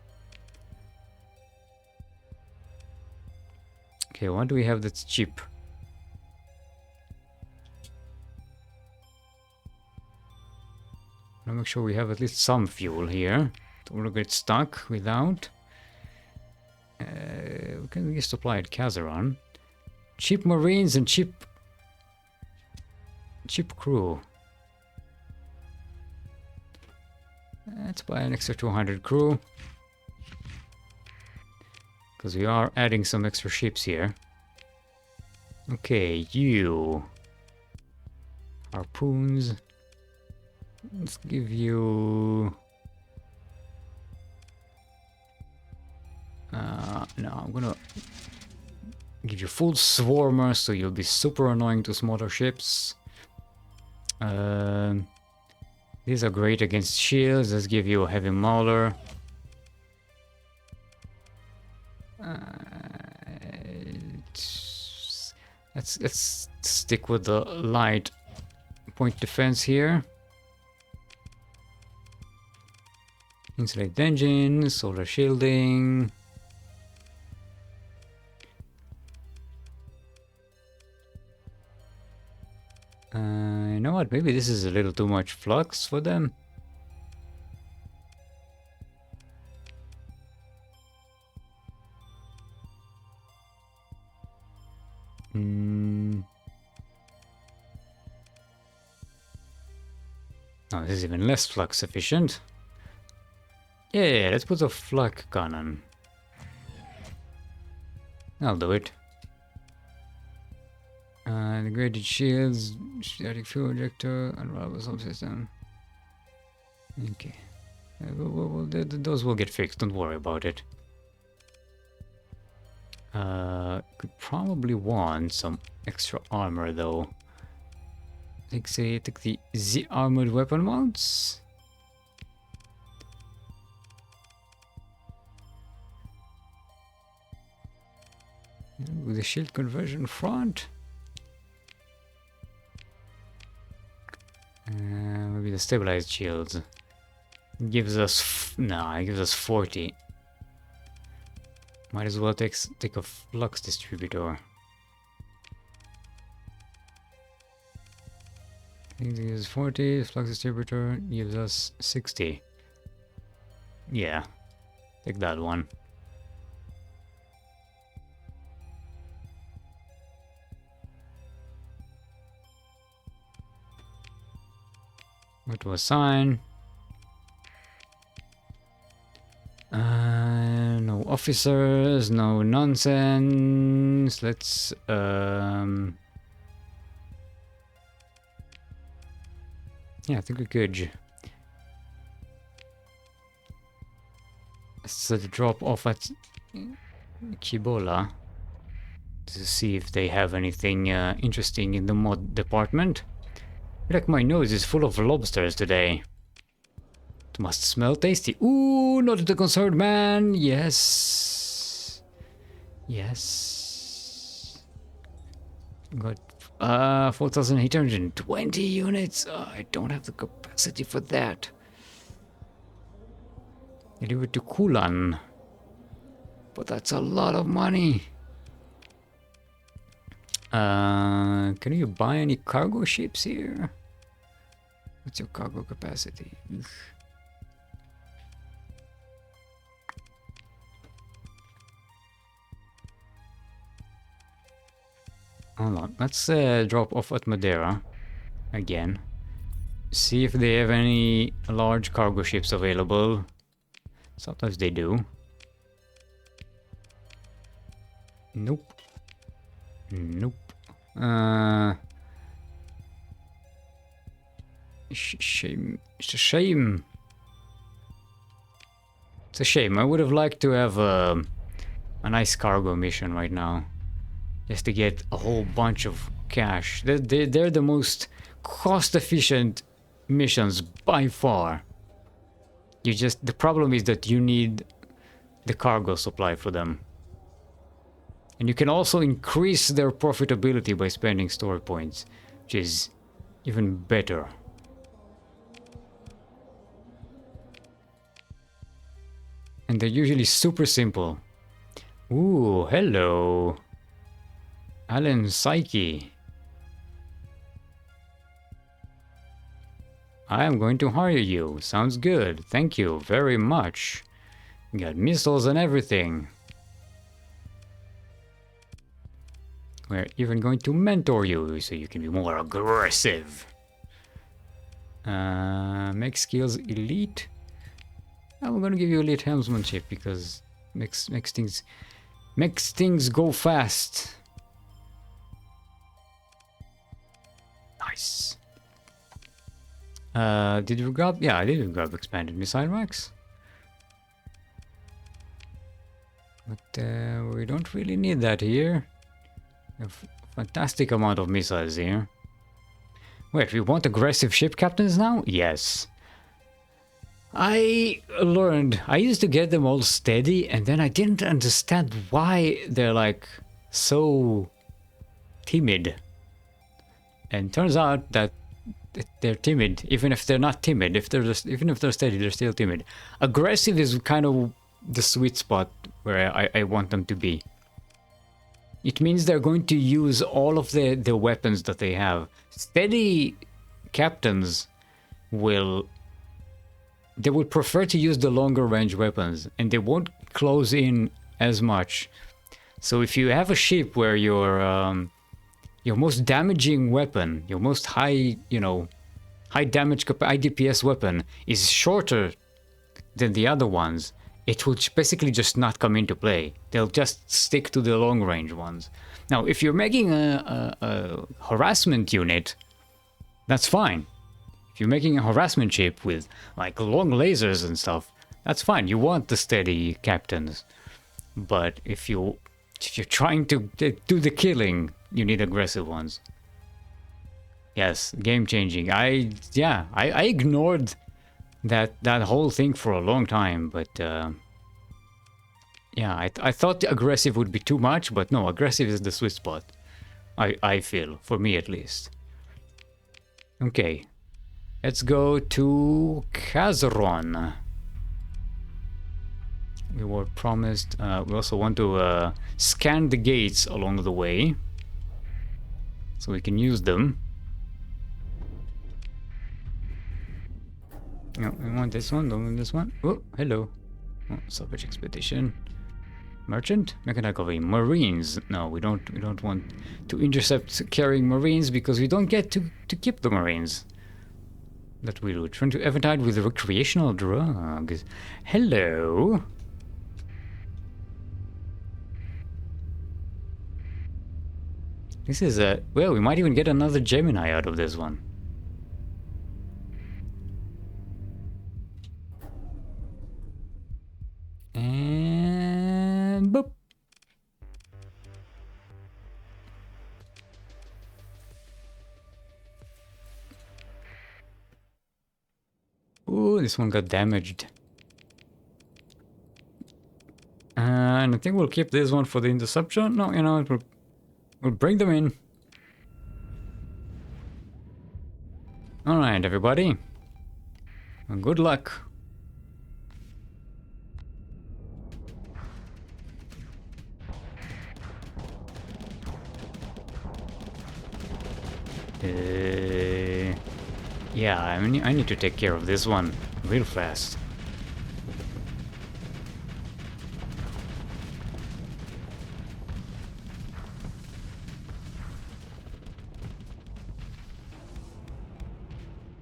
Okay, what do we have that's cheap? I'll make sure we have at least some fuel here. Don't want to get stuck without. We can just apply at Kazaron. Cheap marines and cheap crew. Let's buy an extra 200 crew. Because we are adding some extra ships here. Okay, you. Harpoons. Let's give you... no, I'm gonna give you full swarmer, so you'll be super annoying to smaller ships. These are great against shields. Let's give you a heavy mauler. Let's stick with the light point defense here. Insulate engine, solar shielding. You know what? Maybe this is a little too much flux for them. Oh, this is even less flux efficient. Yeah, let's put a flak cannon. I'll do it. Degraded shields, static fuel injector, unreliable subsystem. Okay. Those will get fixed, don't worry about it. Could probably want some extra armor though. Take the Z armored weapon mounts. With the shield conversion front. Maybe the stabilized shields. It gives us it gives us 40. Might as well take a flux distributor. I think it gives 40. Flux distributor gives us 60. Yeah, take that one. What to assign? No officers, no nonsense. Let's yeah, I think we could. Let's drop off at Kibola to see if they have anything interesting in the mod department. I feel like my nose is full of lobsters today. It must smell tasty. Ooh, not the concerned man. Yes. Yes. Got 4,820 units. I don't have the capacity for that. Deliver to Kulan. But that's a lot of money. Can you buy any cargo ships here? What's your cargo capacity? Ugh. Hold on, let's drop off at Madeira again. See if they have any large cargo ships available. Sometimes they do. Nope. Nope. Shame. It's a shame. It's a shame. I would have liked to have a nice cargo mission right now, just to get a whole bunch of cash. They're the most cost-efficient missions by far. The problem is that you need the cargo supply for them. And you can also increase their profitability by spending story points, which is even better. And they're usually super simple. Ooh, hello. Alan Psyche. I am going to hire you. Sounds good. Thank you very much. You got missiles and everything. We're even going to mentor you so you can be more aggressive. Make skills elite. I'm gonna give you elite helmsmanship because makes things go fast. Nice. Did you grab? Yeah, I did grab expanded missile racks. But we don't really need that here. A fantastic amount of missiles here. Wait, we want aggressive ship captains now? Yes. I learned, I used to get them all steady and then I didn't understand why they're like so timid. And turns out that they're timid, even if they're not timid. Even if they're steady, they're still timid. Aggressive is kind of the sweet spot where I want them to be. It means they're going to use all of the weapons that they have. Steady captains will prefer to use the longer range weapons and they won't close in as much. So if you have a ship where your most damaging weapon, your most high damage high DPS weapon is shorter than the other ones, it will basically just not come into play. They'll just stick to the long range ones. Now, if you're making a harassment unit, that's fine. If you're making a harassment ship with like long lasers and stuff, that's fine. You want the steady captains. But if you're trying to do the killing, you need aggressive ones. Yes, game changing. I ignored that whole thing for a long time, but yeah, I thought aggressive would be too much, but no, aggressive is the sweet spot. I feel, for me at least. Okay, let's go to Kazaron. We were promised. We also want to scan the gates along the way, so we can use them. No, we want this one. Don't want this one. Oh, hello. Oh, salvage expedition. Merchant, mechanical vein, marines. No, we don't want to intercept carrying marines because we don't get to keep the marines. That we do. Trying to eventide with recreational drugs. Hello. This is a well. We might even get another Gemini out of this one. And boop. Ooh, this one got damaged. And I think we'll keep this one for the interception. No, you know, we'll bring them in. Alright, everybody. Well, good luck. Yeah, I need to take care of this one real fast.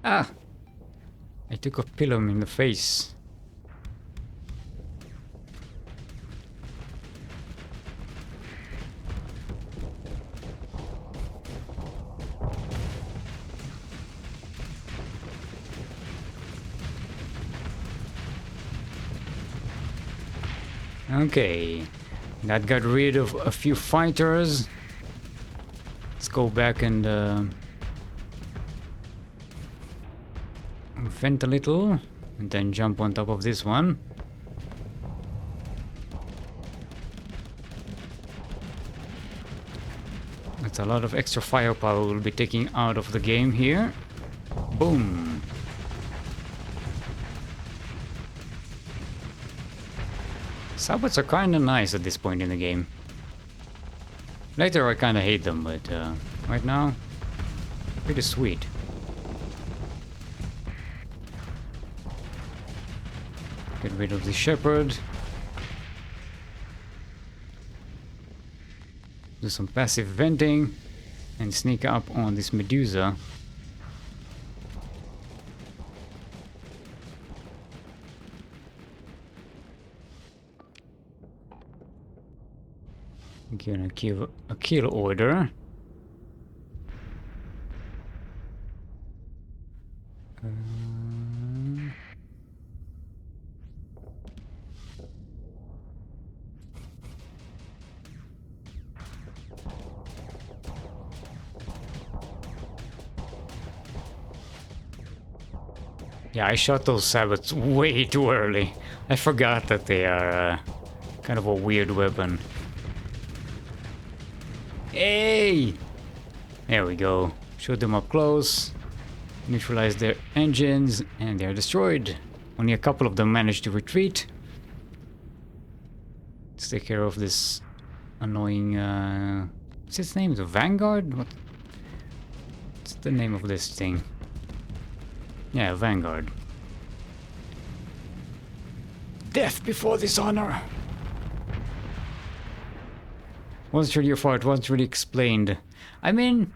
Ah! I took a pillow in the face. Okay, That got rid of a few fighters. Let's go back and vent a little and then jump on top of this one. That's a lot of extra firepower we'll be taking out of the game here. Boom. Sabots are kinda nice at this point in the game. Later I kinda hate them, but right now, pretty sweet. Get rid of the shepherd. Do some passive venting and sneak up on this Medusa. Gonna give a kill order. Yeah, I shot those sabots way too early. I forgot that they are kind of a weird weapon. Hey! There we go. Shoot them up close. Neutralize their engines, and they're destroyed. Only a couple of them managed to retreat. Let's take care of this annoying... what's its name? The Vanguard? What's the name of this thing? Yeah, Vanguard. Death before dishonor! Wasn't really your fault, wasn't really explained. I mean...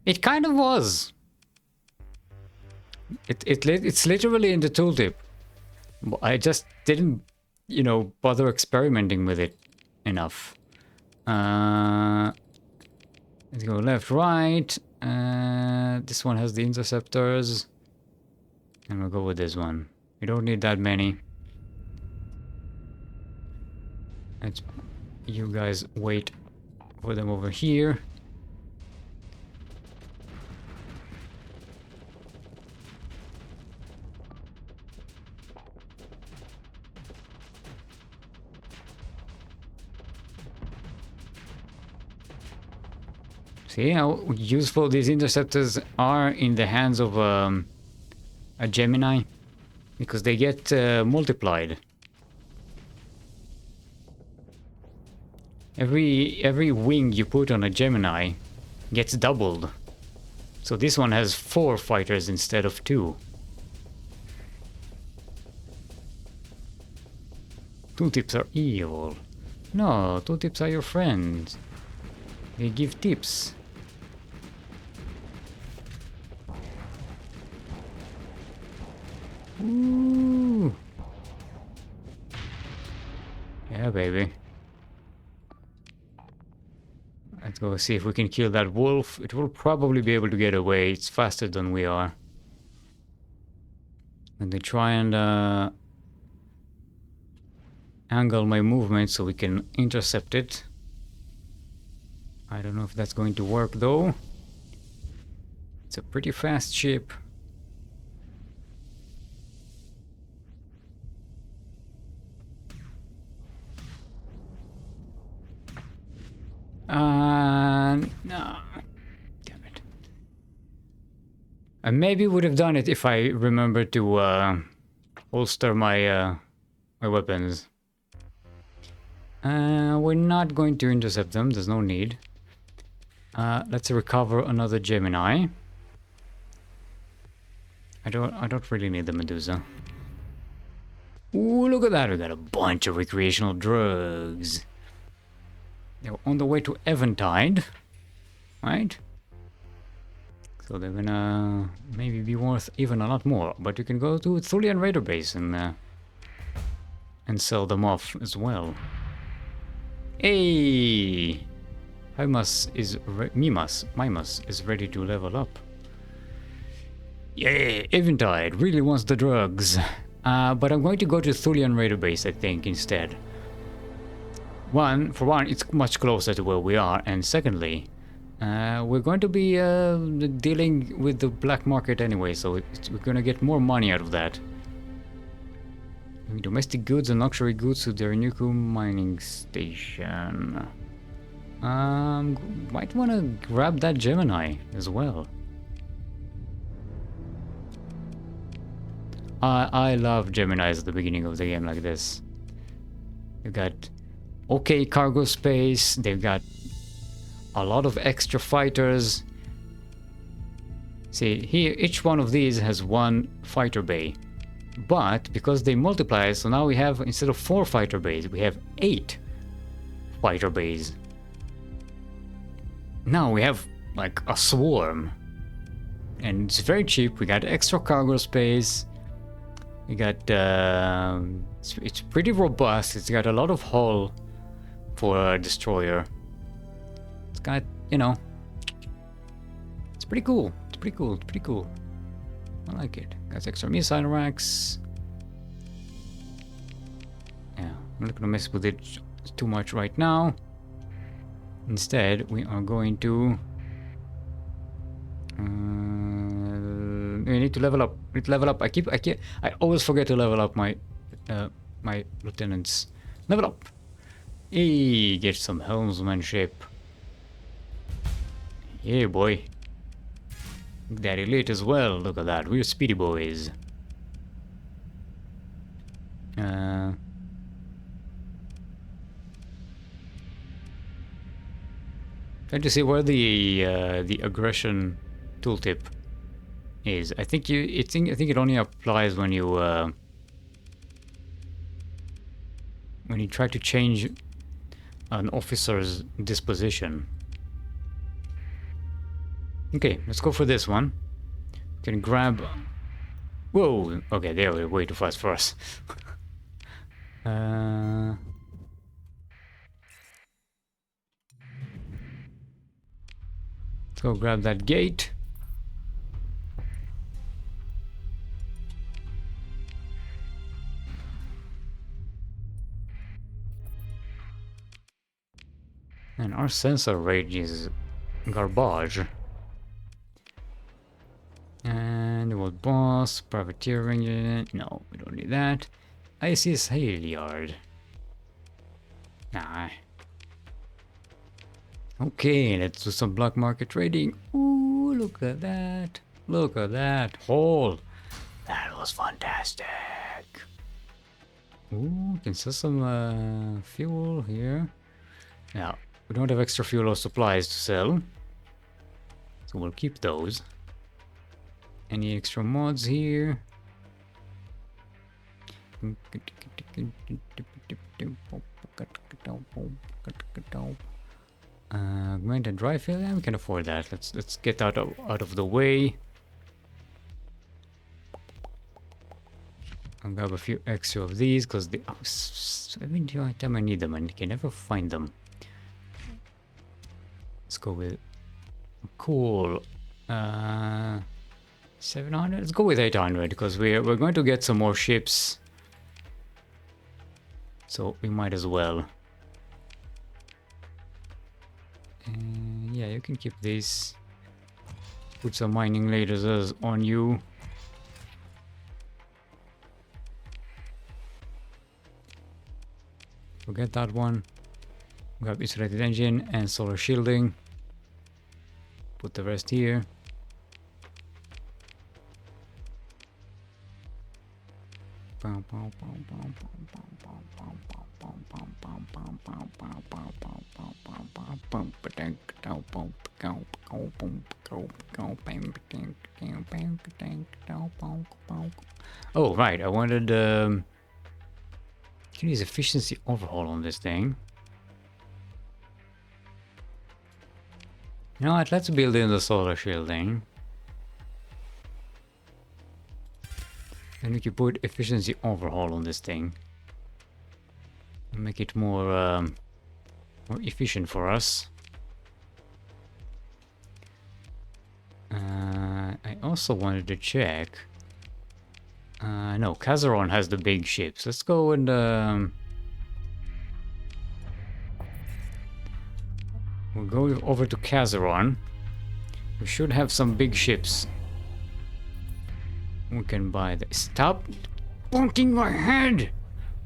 it kind of was. It's literally in the tooltip. I just didn't, you know, bother experimenting with it enough. Let's go left, right. This one has the interceptors. And we'll go with this one. We don't need that many. Let's... you guys wait for them over here. See how useful these interceptors are in the hands of a Gemini? Because they get multiplied. Every wing you put on a Gemini gets doubled. So this one has 4 fighters instead of 2. Tooltips are evil. No, tooltips are your friends. They give tips. Ooh. Yeah, baby. Let's go see if we can kill that wolf. It will probably be able to get away. It's faster than we are. And they try and angle my movement so we can intercept it. I don't know if that's going to work though. It's a pretty fast ship. No. Damn it. I maybe would have done it if I remembered to holster my my weapons. We're not going to intercept them, there's no need. Let's recover another Gemini. I don't really need the Medusa. Ooh, look at that, we got a bunch of recreational drugs. They're on the way to Eventide, right? So they're gonna maybe be worth even a lot more. But you can go to Thulian Raider Base and sell them off as well. Hey, Mimas is ready to level up. Yeah, Eventide really wants the drugs. But I'm going to go to Thulian Raider Base, I think, instead. For one, it's much closer to where we are, and secondly, we're going to be dealing with the black market anyway, so we're going to get more money out of that. Domestic goods and luxury goods to the Renuku mining station. Might want to grab that Gemini as well. I love Geminis at the beginning of the game like this. You've got okay cargo space, they've got a lot of extra fighters. See, here each one of these has one fighter bay. But because they multiply, so now we have, instead of 4 fighter bays, we have 8 fighter bays. Now we have like a swarm. And it's very cheap, we got extra cargo space. We got, it's pretty robust, it's got a lot of hull for a destroyer. It's got, you know, it's pretty cool, it's pretty cool, it's pretty cool. I like it. Got extra missile racks. Yeah, I'm not gonna mess with it too much right now. Instead, we are going to... we need to level up. We need to level up. I always forget to level up my my lieutenants. Level up. Hey, get some helmsmanship. Yeah, boy. That elite as well. Look at that. We're speedy boys. Trying to see where the aggression tooltip is. I think it only applies when you try to change an officer's disposition. Okay, let's go for this one. Can grab... Whoa! Okay, they were way too fast for us. Let's go grab that gate. And our sensor range is garbage. And the old boss, privateering unit. No, we don't need that. ICS Hail Yard. Nah. Okay, let's do some black market trading. Ooh, look at that. Look at that haul. That was fantastic. Ooh, can sell some fuel here. Now, we don't have extra fuel or supplies to sell, so we'll keep those. Any extra mods here? Augmented dry fill, yeah, we can afford that. Let's get out of the way. I'll grab a few extra of these because every time I need them, I can never find them. Let's go with cool. 700. Let's go with 800 because we're going to get some more ships, so we might as well. And yeah, you can keep this. Put some mining lasers on you. Forget that one. Grab insulated engine and solar shielding. Put the rest here. Oh, right, I wanted can use efficiency overhaul on this thing. You know what, let's build in the solar shielding. And we can put efficiency overhaul on this thing. And make it more efficient for us. I also wanted to check. No, Kazaron has the big ships. Let's go and We'll go over to Kazaron. We should have some big ships. We can buy the... Stop bonking my head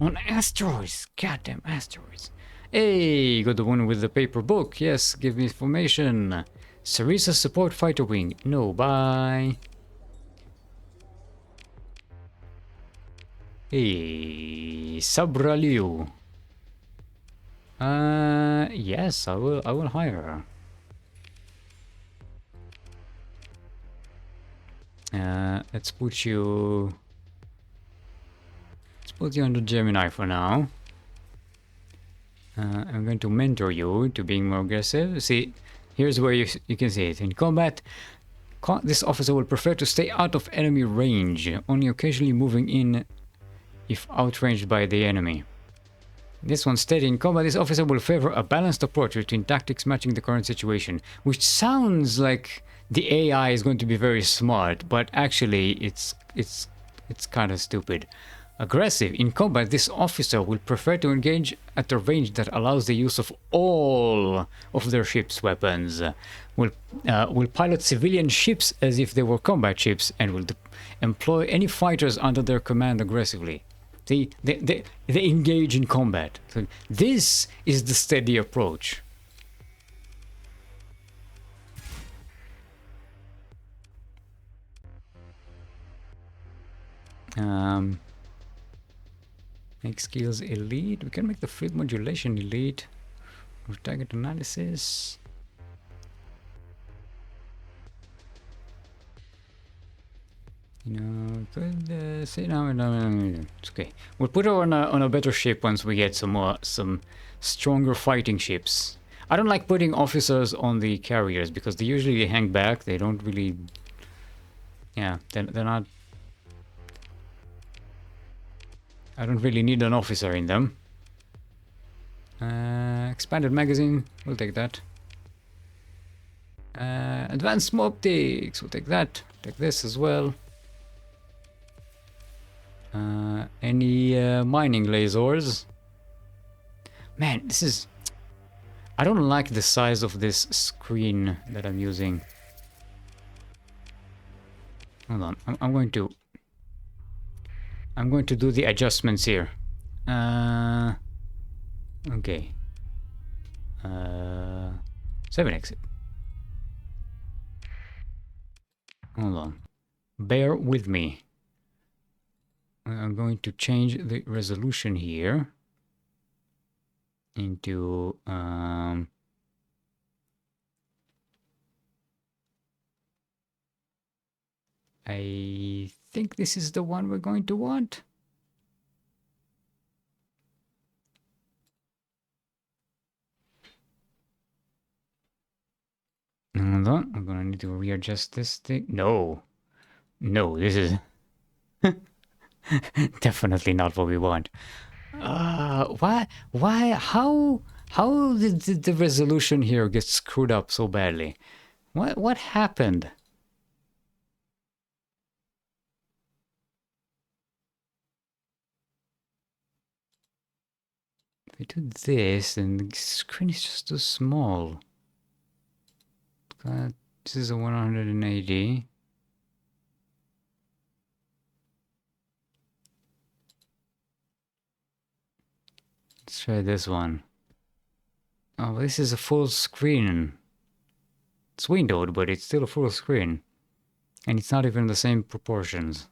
on asteroids. Goddamn asteroids. Hey, got the one with the paper book. Yes, give me information. Sarisa support fighter wing. No, bye. Hey, Sabraliu. Yes, I will hire her. Let's put you on the Gemini for now. I'm going to mentor you to being more aggressive. See, here's where you can see it. In combat, this officer will prefer to stay out of enemy range, only occasionally moving in if outranged by the enemy. This one stated, in combat, this officer will favor a balanced approach between tactics matching the current situation, which sounds like the AI is going to be very smart, but actually it's kind of stupid. Aggressive. In combat, this officer will prefer to engage at a range that allows the use of all of their ship's weapons. Will pilot civilian ships as if they were combat ships, and will employ any fighters under their command aggressively. They engage in combat. So this is the steady approach. Make skills elite. We can make the field modulation elite. With target analysis. You know, could say no, it's okay. We'll put her on a better ship once we get some stronger fighting ships. I don't like putting officers on the carriers because they usually hang back. They don't really. Yeah, they're not. I don't really need an officer in them. Expanded magazine, we'll take that. Advanced optics, we'll take that. Take this as well. Any mining lasers? Man, this is... I don't like the size of this screen that I'm using. Hold on, I'm going to do the adjustments here. Okay. 7 exit. Hold on. Bear with me. I'm going to change the resolution here into I think this is the one we're going to want. Hold on, I'm gonna need to readjust this thing. No, this is definitely not what we want. Why, how did the resolution here get screwed up so badly? What happened? If I do this, then the screen is just too small. This is a 180. Let's try this one. Oh, this is a full screen. It's windowed, but it's still a full screen. And it's not even the same proportions.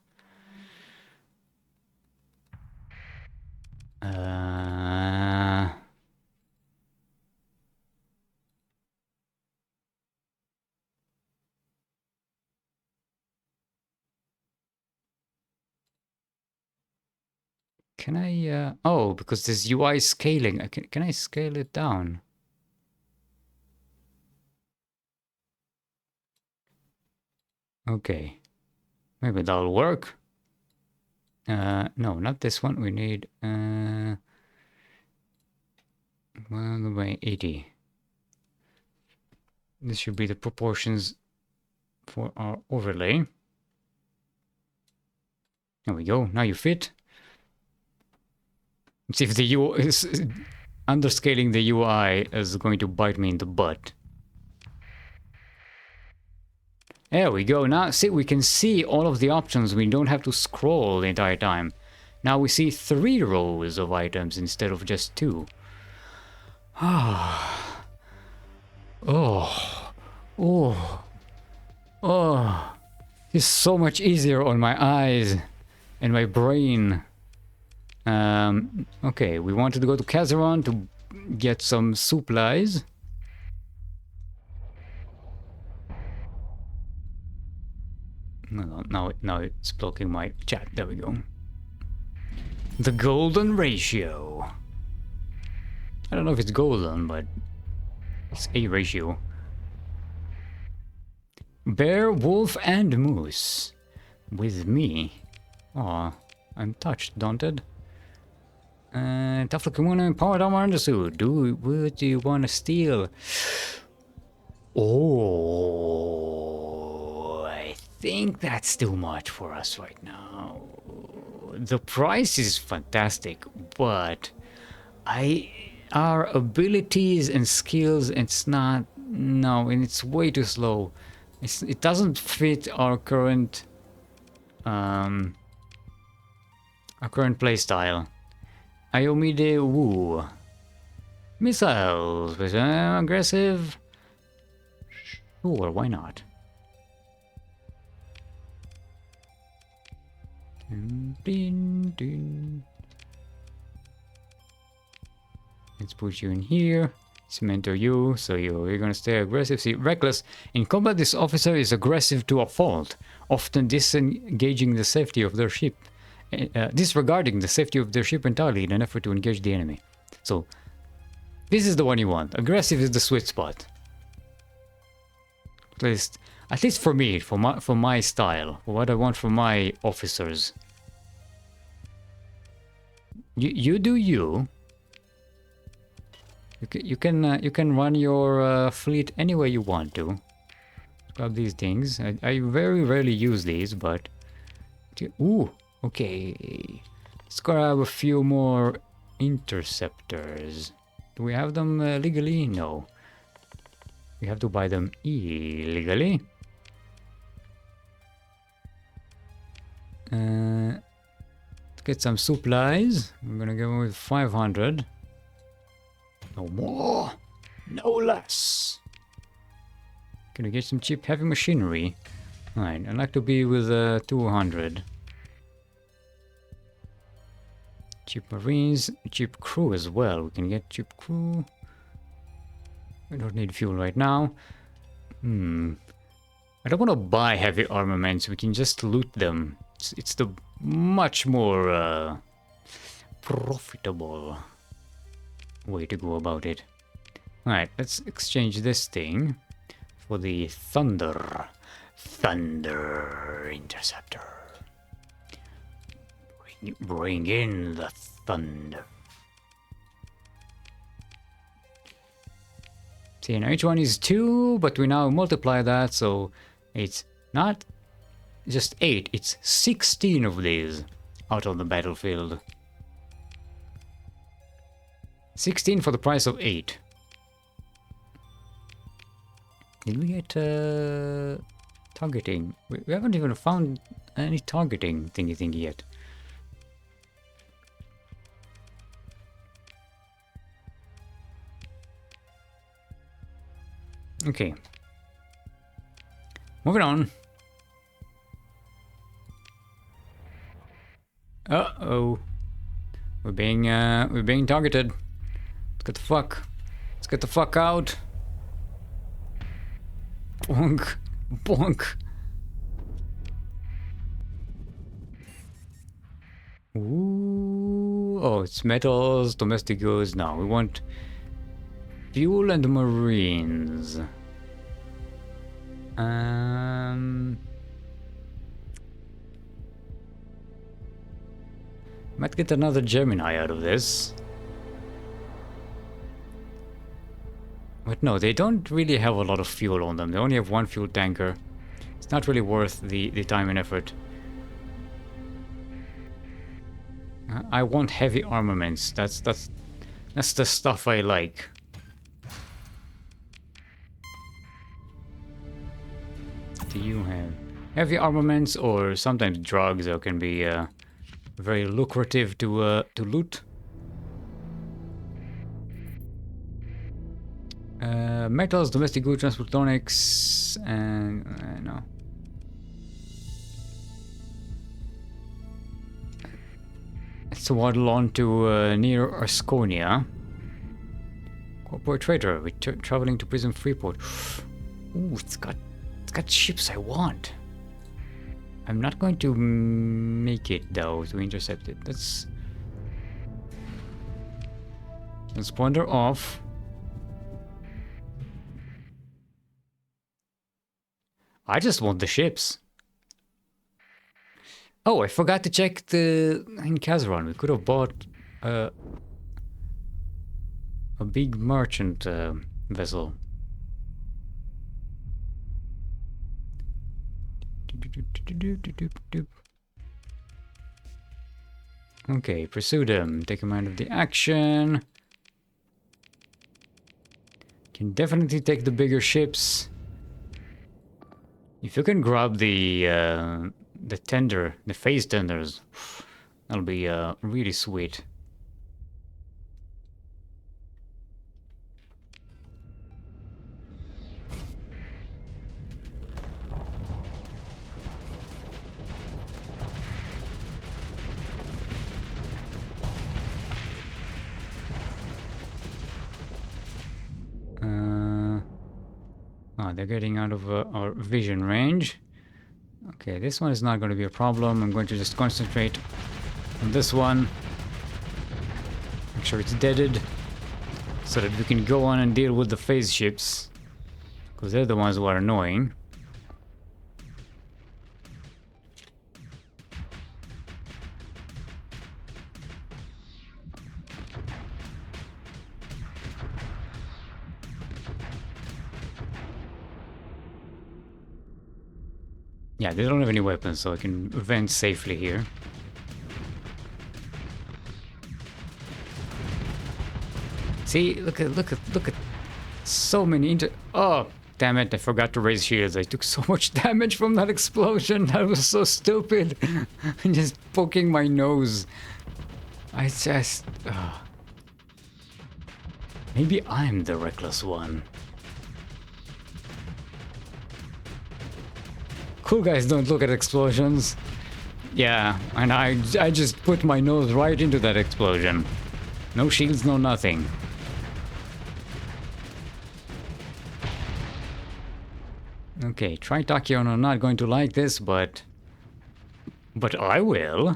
Can I, oh, because there's UI scaling. Can I scale it down? Okay. Maybe that'll work. No, not this one. We need, 1/80. This should be the proportions for our overlay. There we go. Now you fit. Let's see if the U is... underscaling the UI is going to bite me in the butt. There we go. Now, see, we can see all of the options. We don't have to scroll the entire time. Now we see 3 rows of items instead of just 2. Ah. Oh. Oh. Oh. It's so much easier on my eyes and my brain. Okay, we wanted to go to Kazaron to get some supplies. No, now it's blocking my chat. There we go. The golden ratio. I don't know if it's golden, but it's a ratio. Bear, wolf, and moose. With me. Aw, I'm touched, daunted. Tough looking one and powered armor undersuit. What do you want to steal? Oh, I think that's too much for us right now. The price is fantastic, but our abilities and skills, it's not. No, and it's way too slow. It doesn't fit our current playstyle. Ayomide Wu. Missiles. Aggressive. Sure, why not? Dun, dun. Let's put you in here. Let's mentor you, so you're gonna stay aggressive. See, reckless. In combat, this officer is aggressive to a fault, often disengaging the safety of their ship. Disregarding the safety of their ship entirely in an effort to engage the enemy. So, this is the one you want. Aggressive is the sweet spot. At least for me, for my style, for what I want from my officers. You do you. You can run your fleet any way you want to. Grab these things. I very rarely use these, but ooh. Okay, let's grab a few more interceptors. Do we have them legally? No. We have to buy them illegally. Let's get some supplies. We're gonna go with 500. No more, no less. Gonna get some cheap heavy machinery. Alright, I'd like to be with 200. Cheap marines, cheap crew as well. We can get cheap crew. We don't need fuel right now. I don't want to buy heavy armaments. We can just loot them. It's the much more profitable way to go about it. Alright, let's exchange this thing for the Thunder Interceptor. Bring in the thunder. See, now each one is 2, but we now multiply that, so it's not just 8, it's 16 of these out on the battlefield. 16 for the price of 8. Did we get targeting? We haven't even found any targeting thingy yet. Okay. Moving on. Uh-oh. We're being targeted. Let's get the fuck out. Bonk. Bonk. Ooh. Oh, it's metals, domestic goods. No, we want fuel and marines. Might get another Gemini out of this. But no, they don't really have a lot of fuel on them. They only have one fuel tanker. It's not really worth the time and effort. I want heavy armaments. That's That's the stuff I like. Do you have heavy armaments or sometimes drugs that can be very lucrative to loot? Metals, domestic goods, transportronics, and no. Let's waddle on to near Asconia. Corporate trader, we're traveling to Prison Freeport. Ooh, it's got ships I want. I'm not going to make it though to intercept it. Let's wander off. I just want the ships. Oh, I forgot to check in Kazaron. We could have bought a big merchant vessel. Okay, pursue them. Take command of the action. Can definitely take the bigger ships. If you can grab the tender, the phase tenders, that'll be really sweet. They're getting out of our vision range. Okay, this one is not going to be a problem. I'm going to just concentrate on this one. Make sure it's deaded, so that we can go on and deal with the phase ships, because they're the ones who are annoying. Yeah, they don't have any weapons, so I can vent safely here. See, look at so many oh, damn it, I forgot to raise shields. I took so much damage from that explosion. That was so stupid. I'm just poking my nose. I just maybe I'm the reckless one. Cool guys don't look at explosions. Yeah, and I just put my nose right into that explosion. No shields, no nothing. Okay, Tritachyon are not going to like this, but I will.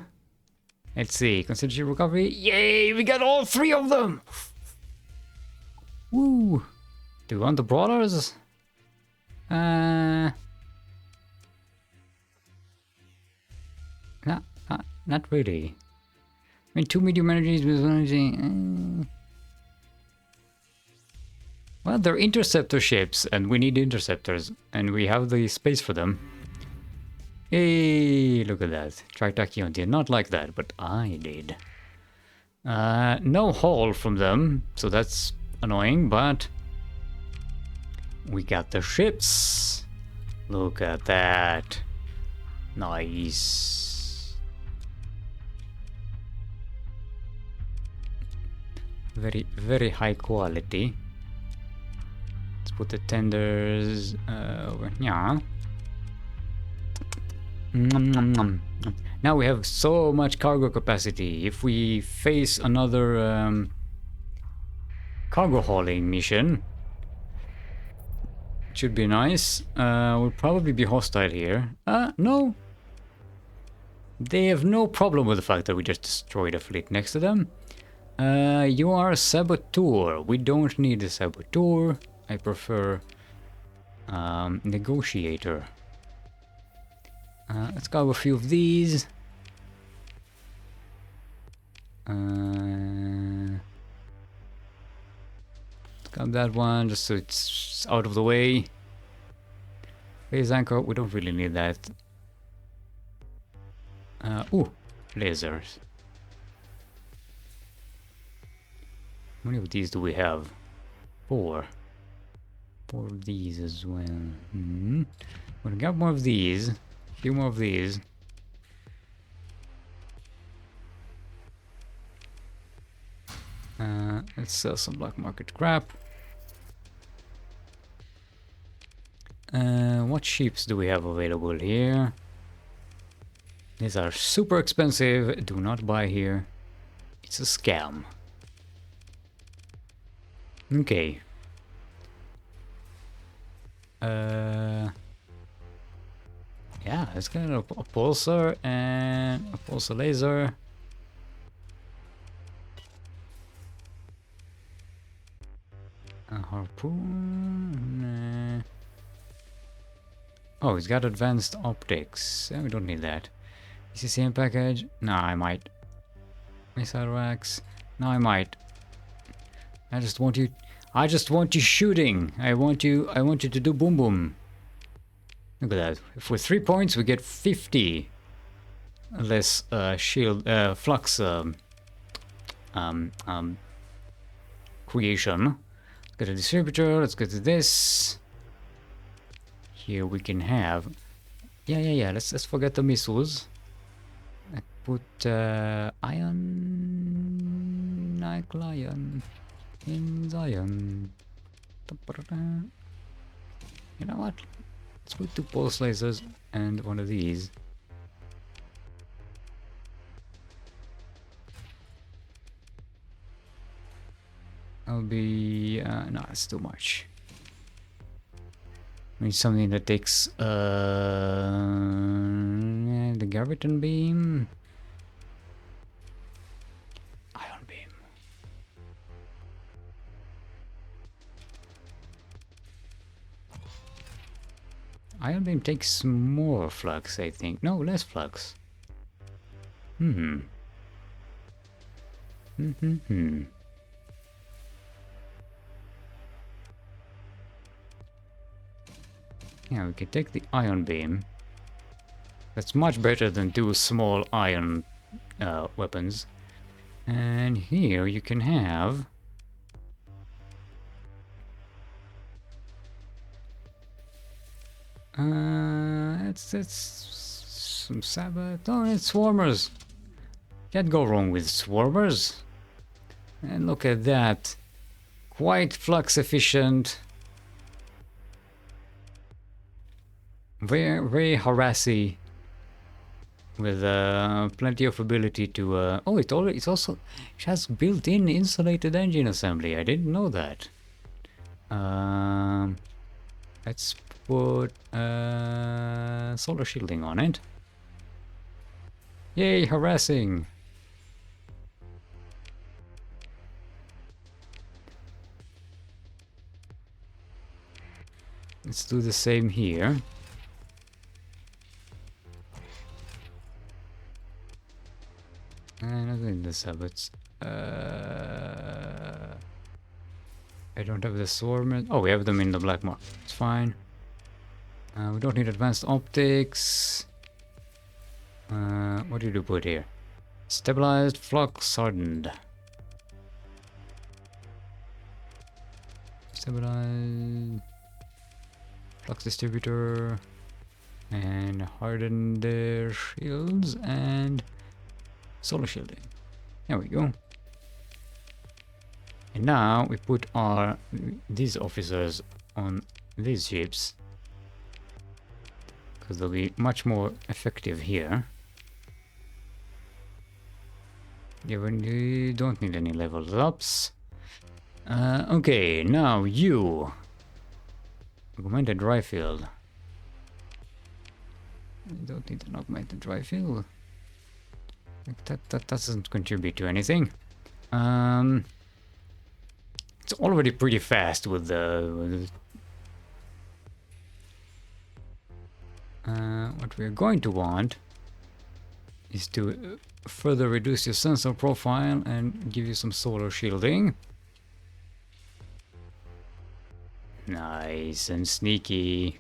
Let's see, consider your recovery. Yay, we got all three of them! Woo! Do you want the brawlers? Not really. I mean, 2 medium energies with energy. Well, they're interceptor ships, and we need interceptors, and we have the space for them. Hey, look at that. Tritachyon did not like that, but I did. No haul from them, so that's annoying, but we got the ships. Look at that. Nice. Very, very high quality. Let's put the tenders over here. Now we have so much cargo capacity. If we face another cargo hauling mission, it should be nice. We'll probably be hostile here. No. They have no problem with the fact that we just destroyed a fleet next to them. You are a saboteur. We don't need a saboteur. I prefer negotiator. Let's grab a few of these. Let's grab that one just so it's out of the way. Phase anchor, we don't really need that. Ooh, lasers. How many of these do we have? 4. 4 of these as well. I'm gonna get more of these. A few more of these. Let's sell some black market crap. What sheeps do we have available here? These are super expensive. Do not buy here. It's a scam. Okay. Yeah, let's get a pulsar and a pulsar laser. A harpoon. Oh, it's got advanced optics. We don't need that. ECCM package? No, I might. Missile racks? No, I might. I just want you shooting. I want you to do boom boom. Look at that. For 3 points we get 50 less shield flux creation. Let's get a distributor, let's get to this. Here we can have let's forget the missiles. I put iron like lion in Zion. You know what? Let's put 2 pulse lasers and one of these. I'll be no, it's too much. I need something that takes the graviton beam. Ion beam. Ion beam takes more flux, I think. No, less flux. Yeah, we can take the ion beam. That's much better than 2 small ion weapons. And here you can have it's some Sabbath. Oh, it's swarmers. Can't go wrong with swarmers. And look at that. Quite flux efficient. Very harassy. With plenty of ability to oh, it has built-in insulated engine assembly. I didn't know that. Let's put solar shielding on it. Yay, harassing! Let's do the same here. And I think the Sabbats. I don't have the swarm. Oh, we have them in the black market. It's fine. We don't need advanced optics. What did you put here? Stabilized, flux, hardened. Stabilized, flux distributor, and harden their shields and solar shielding. There we go. And now we put these officers on these ships because they'll be much more effective here. Yeah, we don't need any level ups. Okay, now you augmented dry field. You don't need an augmented dry field. That doesn't contribute to anything. It's already pretty fast with the what we're going to want is to further reduce your sensor profile and give you some solar shielding. Nice and sneaky.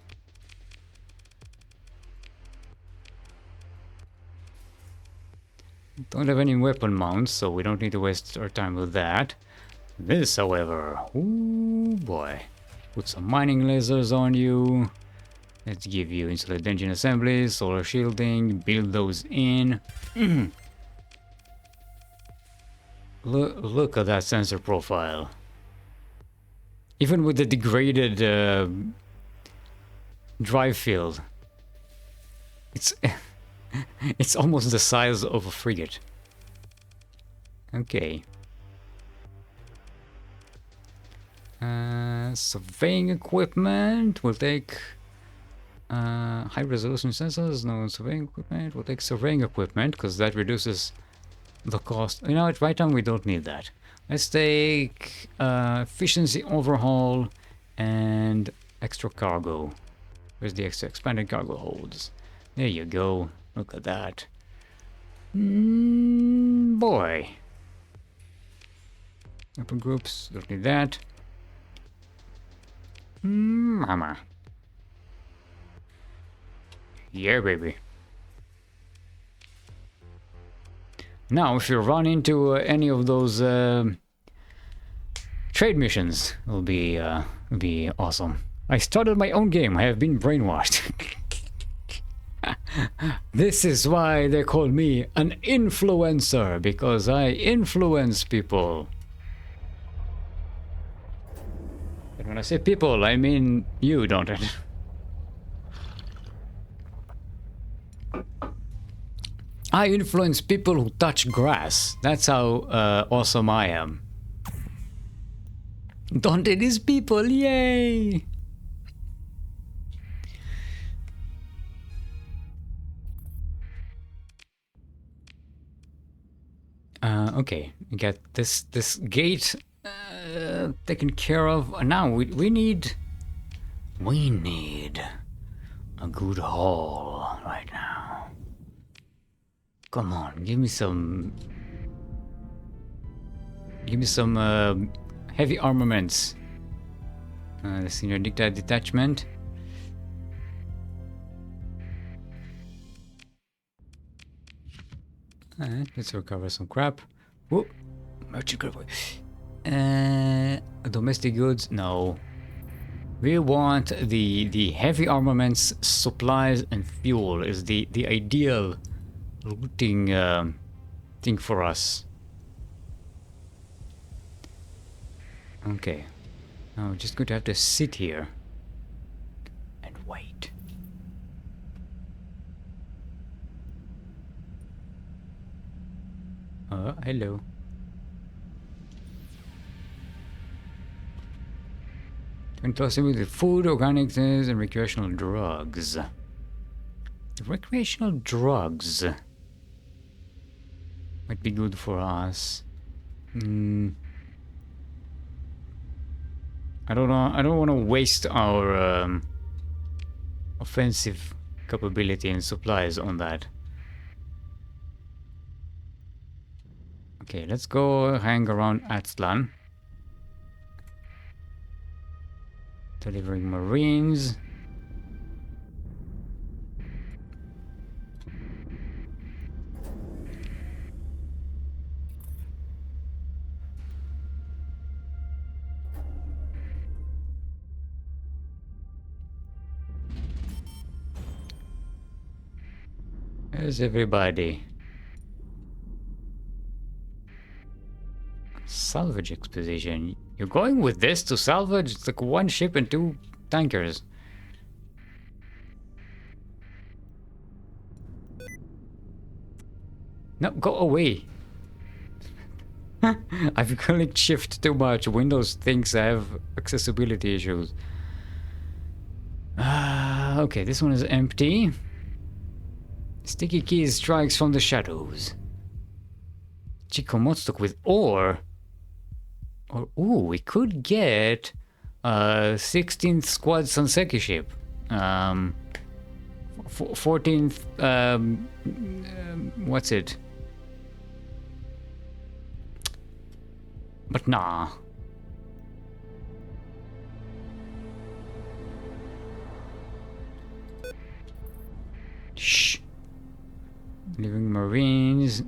Don't have any weapon mounts, so we don't need to waste our time with that. This, however, ooh boy. Put some mining lasers on you. Let's give you insulated engine assemblies, solar shielding, build those in. Look at that sensor profile. Even with the degraded drive field, it's it's almost the size of a frigate. Okay. Surveying equipment. We'll take high resolution sensors. No surveying equipment. We'll take surveying equipment because that reduces the cost. You know what? Right now we don't need that. Let's take efficiency overhaul and extra cargo. Where's the extra expanded cargo holds? There you go. Look at that. Boy. Upper groups, don't need that. Mama. Yeah, baby. Now, if you run into any of those trade missions, it'll be awesome. I started my own game. I have been brainwashed. This is why they call me an influencer, because I influence people. And when I say people, I mean you, don't I? I influence people who touch grass. That's how awesome I am. Don't it is people, yay! Okay, we got this gate taken care of. Now we need a good haul right now. Come on, give me some heavy armaments. The senior dictator detachment. Alright, let's recover some crap. Whoop, merchant crap. Domestic goods, no. We want the heavy armaments, supplies, and fuel is the ideal looting thing for us. Okay, now we're just going to have to sit here and wait. Hello. Closely with the food, organic things, and recreational drugs. Recreational drugs might be good for us. I don't know. I don't want to waste our offensive capability and supplies on that. Okay, let's go hang around Aztlan. Delivering Marines. Where's everybody? Salvage exposition. You're going with this to salvage? It's like one ship and 2 tankers. No, go away. I've clicked shift too much. Windows thinks I have accessibility issues. Okay, this one is empty. Sticky keys strikes from the shadows. Chikomotsu with ore. Or, ooh, we could get 16th Squad Sanseki ship. 14th, what's it? But nah. Shh. Living Marines.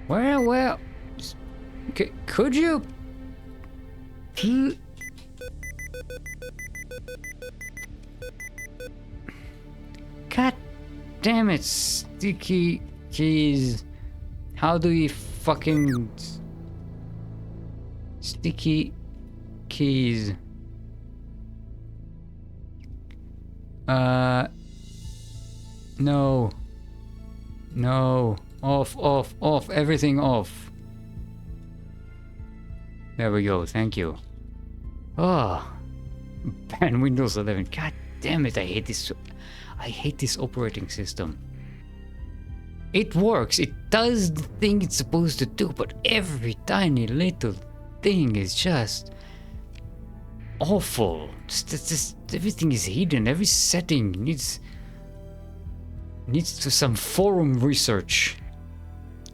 Well, okay, could you God damn it, sticky keys. How do we fucking... Sticky keys. No. No. Off, off, off. Everything off. There we go. Thank you. Oh. Ban Windows 11. God damn it. I hate this. I hate this operating system. It works. It does the thing it's supposed to do, but every tiny little thing is just awful. Just everything is hidden. Every setting needs to some forum research.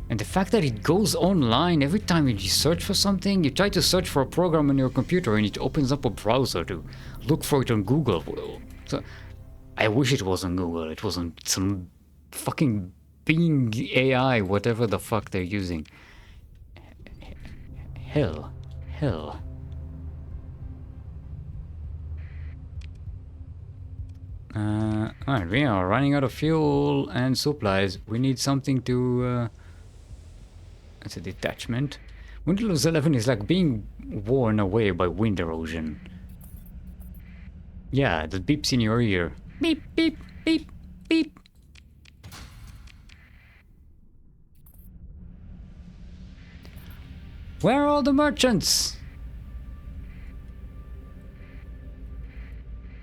And the fact that it goes online every time you search for something, you try to search for a program on your computer and it opens up a browser to look for it on Google. So I wish it was on Google. It was on some fucking Bing AI, whatever the fuck they're using. Hell. Alright, we are running out of fuel and supplies. We need something to... That's a detachment. Windows 11 is like being worn away by wind erosion. Yeah, that beeps in your ear. Beep, beep, beep, beep. Where are all the merchants?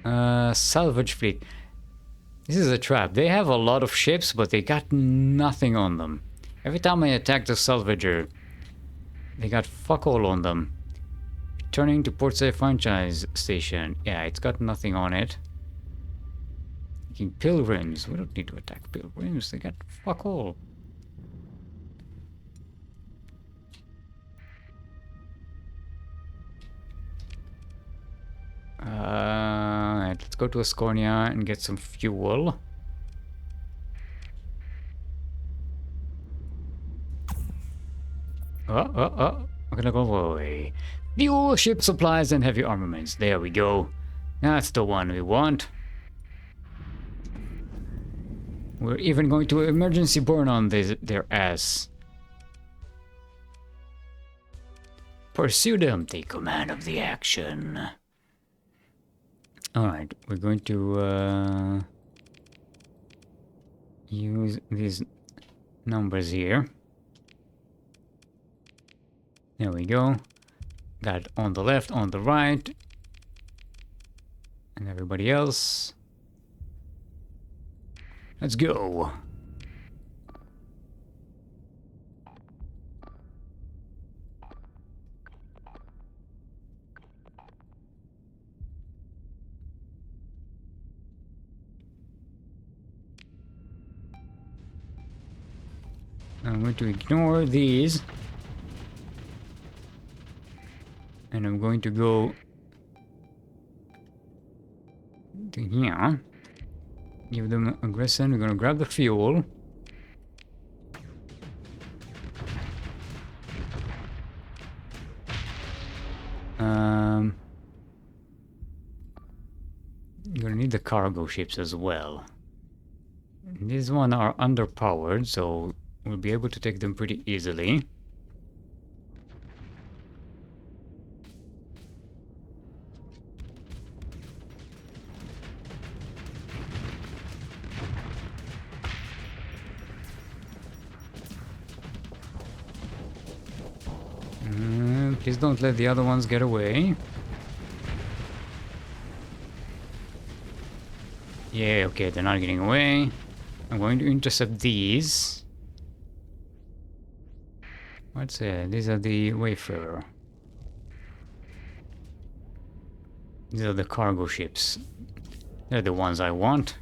Salvage fleet. This is a trap. They have a lot of ships, but they got nothing on them. Every time I attack the salvager, they got fuck all on them. Returning to Port Said franchise station. Yeah, it's got nothing on it. Taking pilgrims. We don't need to attack pilgrims. They got fuck all. Alright, let's go to Ascornia and get some fuel. I'm gonna go away. Fuel, ship supplies, and heavy armaments. There we go. That's the one we want. We're even going to emergency burn on their ass. Pursue them. Take command of the action. Alright, we're going to use these numbers here. There we go. Got it on the left, on the right. And everybody else. Let's go. I'm going to ignore these. And I'm going to go to here. Give them aggression. We're going to grab the fuel. You're going to need the cargo ships as well. These ones are underpowered, so we'll be able to take them pretty easily. Please don't let the other ones get away. Yeah, okay, they're not getting away. I'm going to intercept these. What's it? These are the Wayfarer. These are the cargo ships. They're the ones I want.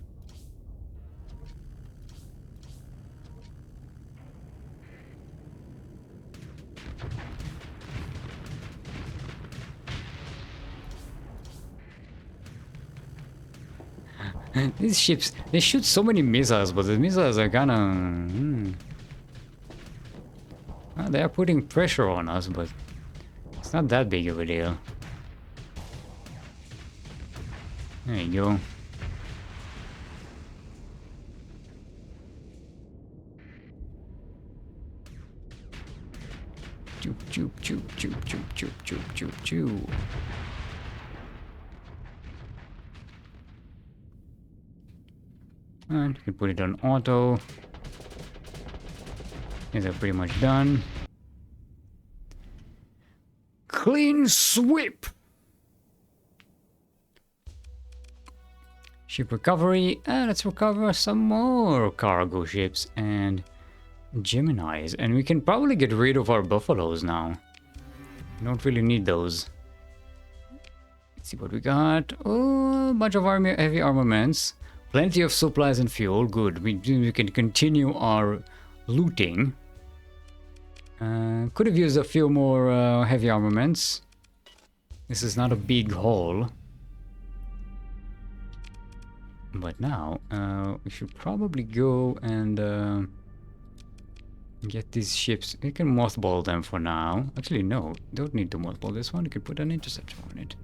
These ships, they shoot so many missiles, but the missiles are kinda... Well, they are putting pressure on us, but it's not that big of a deal. There you go. Choo choo choo choo choo choo choo choo choo. And you can put it on auto. These are pretty much done. Clean sweep! Ship recovery, and let's recover some more cargo ships and Geminis. And we can probably get rid of our buffaloes now. We don't really need those. Let's see what we got. Oh, a bunch of heavy armaments. Plenty of supplies and fuel. Good. We can continue our looting. Could have used a few more heavy armaments. This is not a big haul. But now, we should probably go and get these ships. We can mothball them for now. Actually, no, don't need to mothball this one. You can put an interceptor on it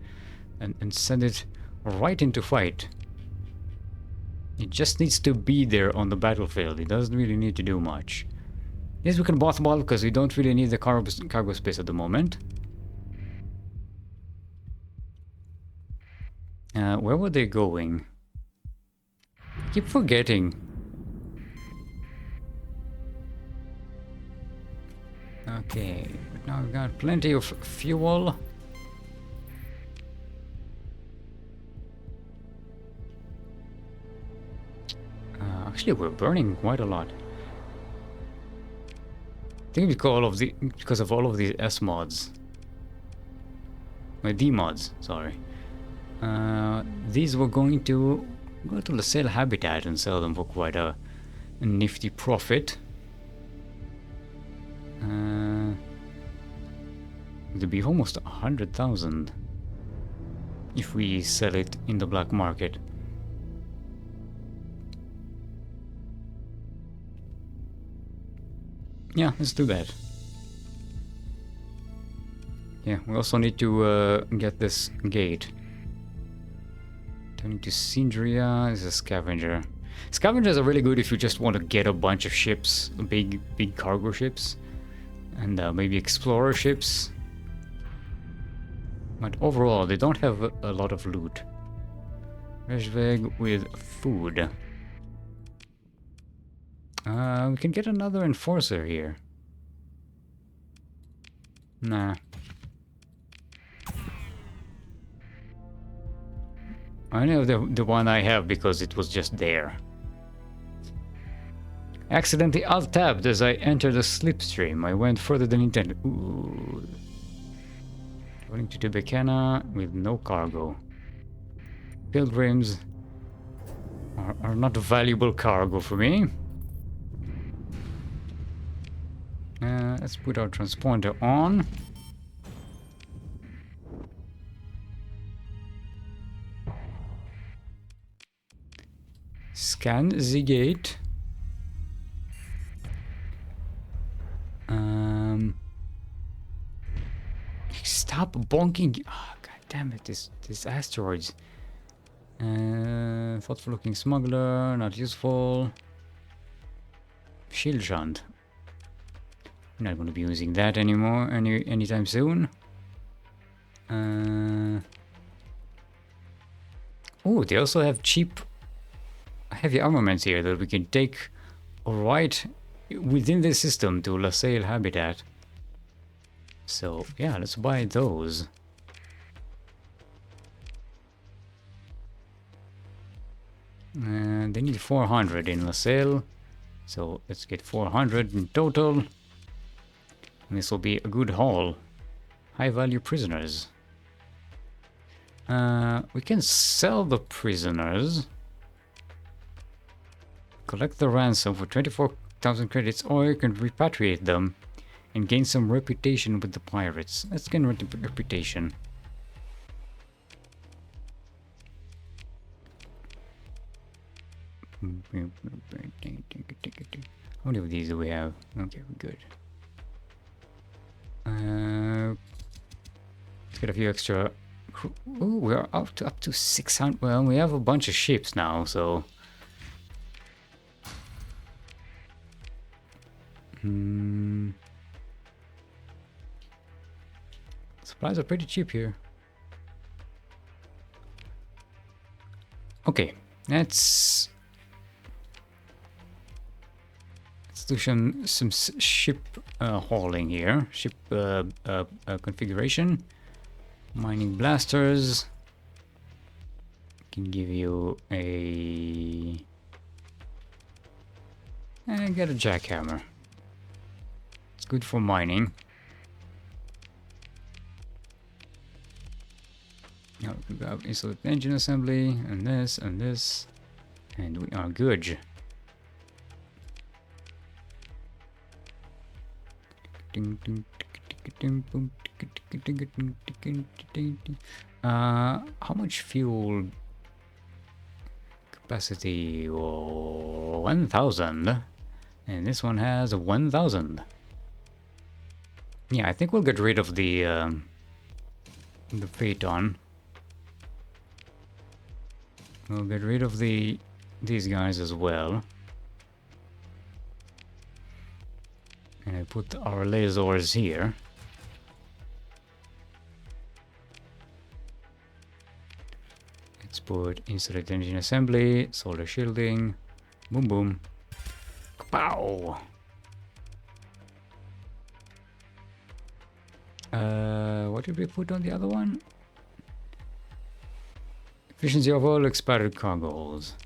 and send it right into fight. It just needs to be there on the battlefield. It doesn't really need to do much. Yes, we can mothball because we don't really need the cargo space at the moment. Where were they going? I keep forgetting. Okay, but now we've got plenty of fuel. Actually, we're burning quite a lot. I think because of all of these S mods. D mods, sorry. These were going to go to the sale habitat and sell them for quite a nifty profit. It'll be almost 100,000 if we sell it in the black market. Yeah, let's do that. Yeah, we also need to get this gate. Turning to Sindria, this is a scavenger. Scavengers are really good if you just want to get a bunch of ships, big cargo ships, and maybe explorer ships. But overall, they don't have a lot of loot. Reshveg with food. We can get another enforcer here. Nah. I know the one I have because it was just there. Accidentally alt-tabbed as I entered the slipstream. I went further than intended. Ooh. Going to Tibecana with no cargo. Pilgrims are not valuable cargo for me. Let's put our transponder on. Scan the gate. Stop bonking. Oh, god damn it, this asteroids. Thoughtful looking smuggler, not useful. Shield shunt. I'm not going to be using that anymore anytime soon. Oh, they also have cheap heavy armaments here that we can take right within the system to LaSalle Habitat. So yeah, let's buy those. They need 400 in LaSalle, so let's get 400 in total. And this will be a good haul. High value prisoners. We can sell the prisoners. Collect the ransom for 24,000 credits, or you can repatriate them and gain some reputation with the pirates. Let's gain reputation. How many of these do we have? Okay, we're good. Let's get a few extra Oh, we're up to 600. Well, we have a bunch of ships now, so. Supplies are pretty cheap here. Okay, let's do some ship hauling here. Ship configuration. Mining blasters. Can give you a. Get a jackhammer. It's good for mining. Now we can grab insulated engine assembly and this, and we are good. How much fuel capacity? Oh, 1,000, and this one has 1,000. Yeah, I think we'll get rid of the Phaeton. We'll get rid of these guys as well. And I put our lasers here. Let's put insulated engine assembly, solar shielding, boom boom. Pow! What did we put on the other one? Efficiency of all expanded cargo holds.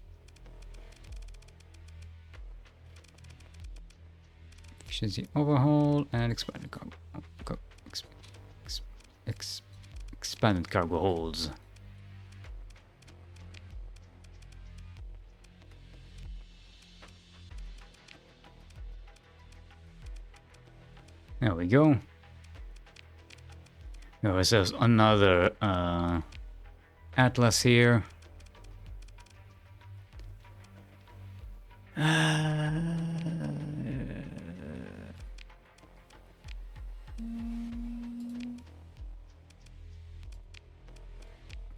Efficiency overhaul and expanded cargo. Expanded cargo holds. There we go. There's another Atlas here.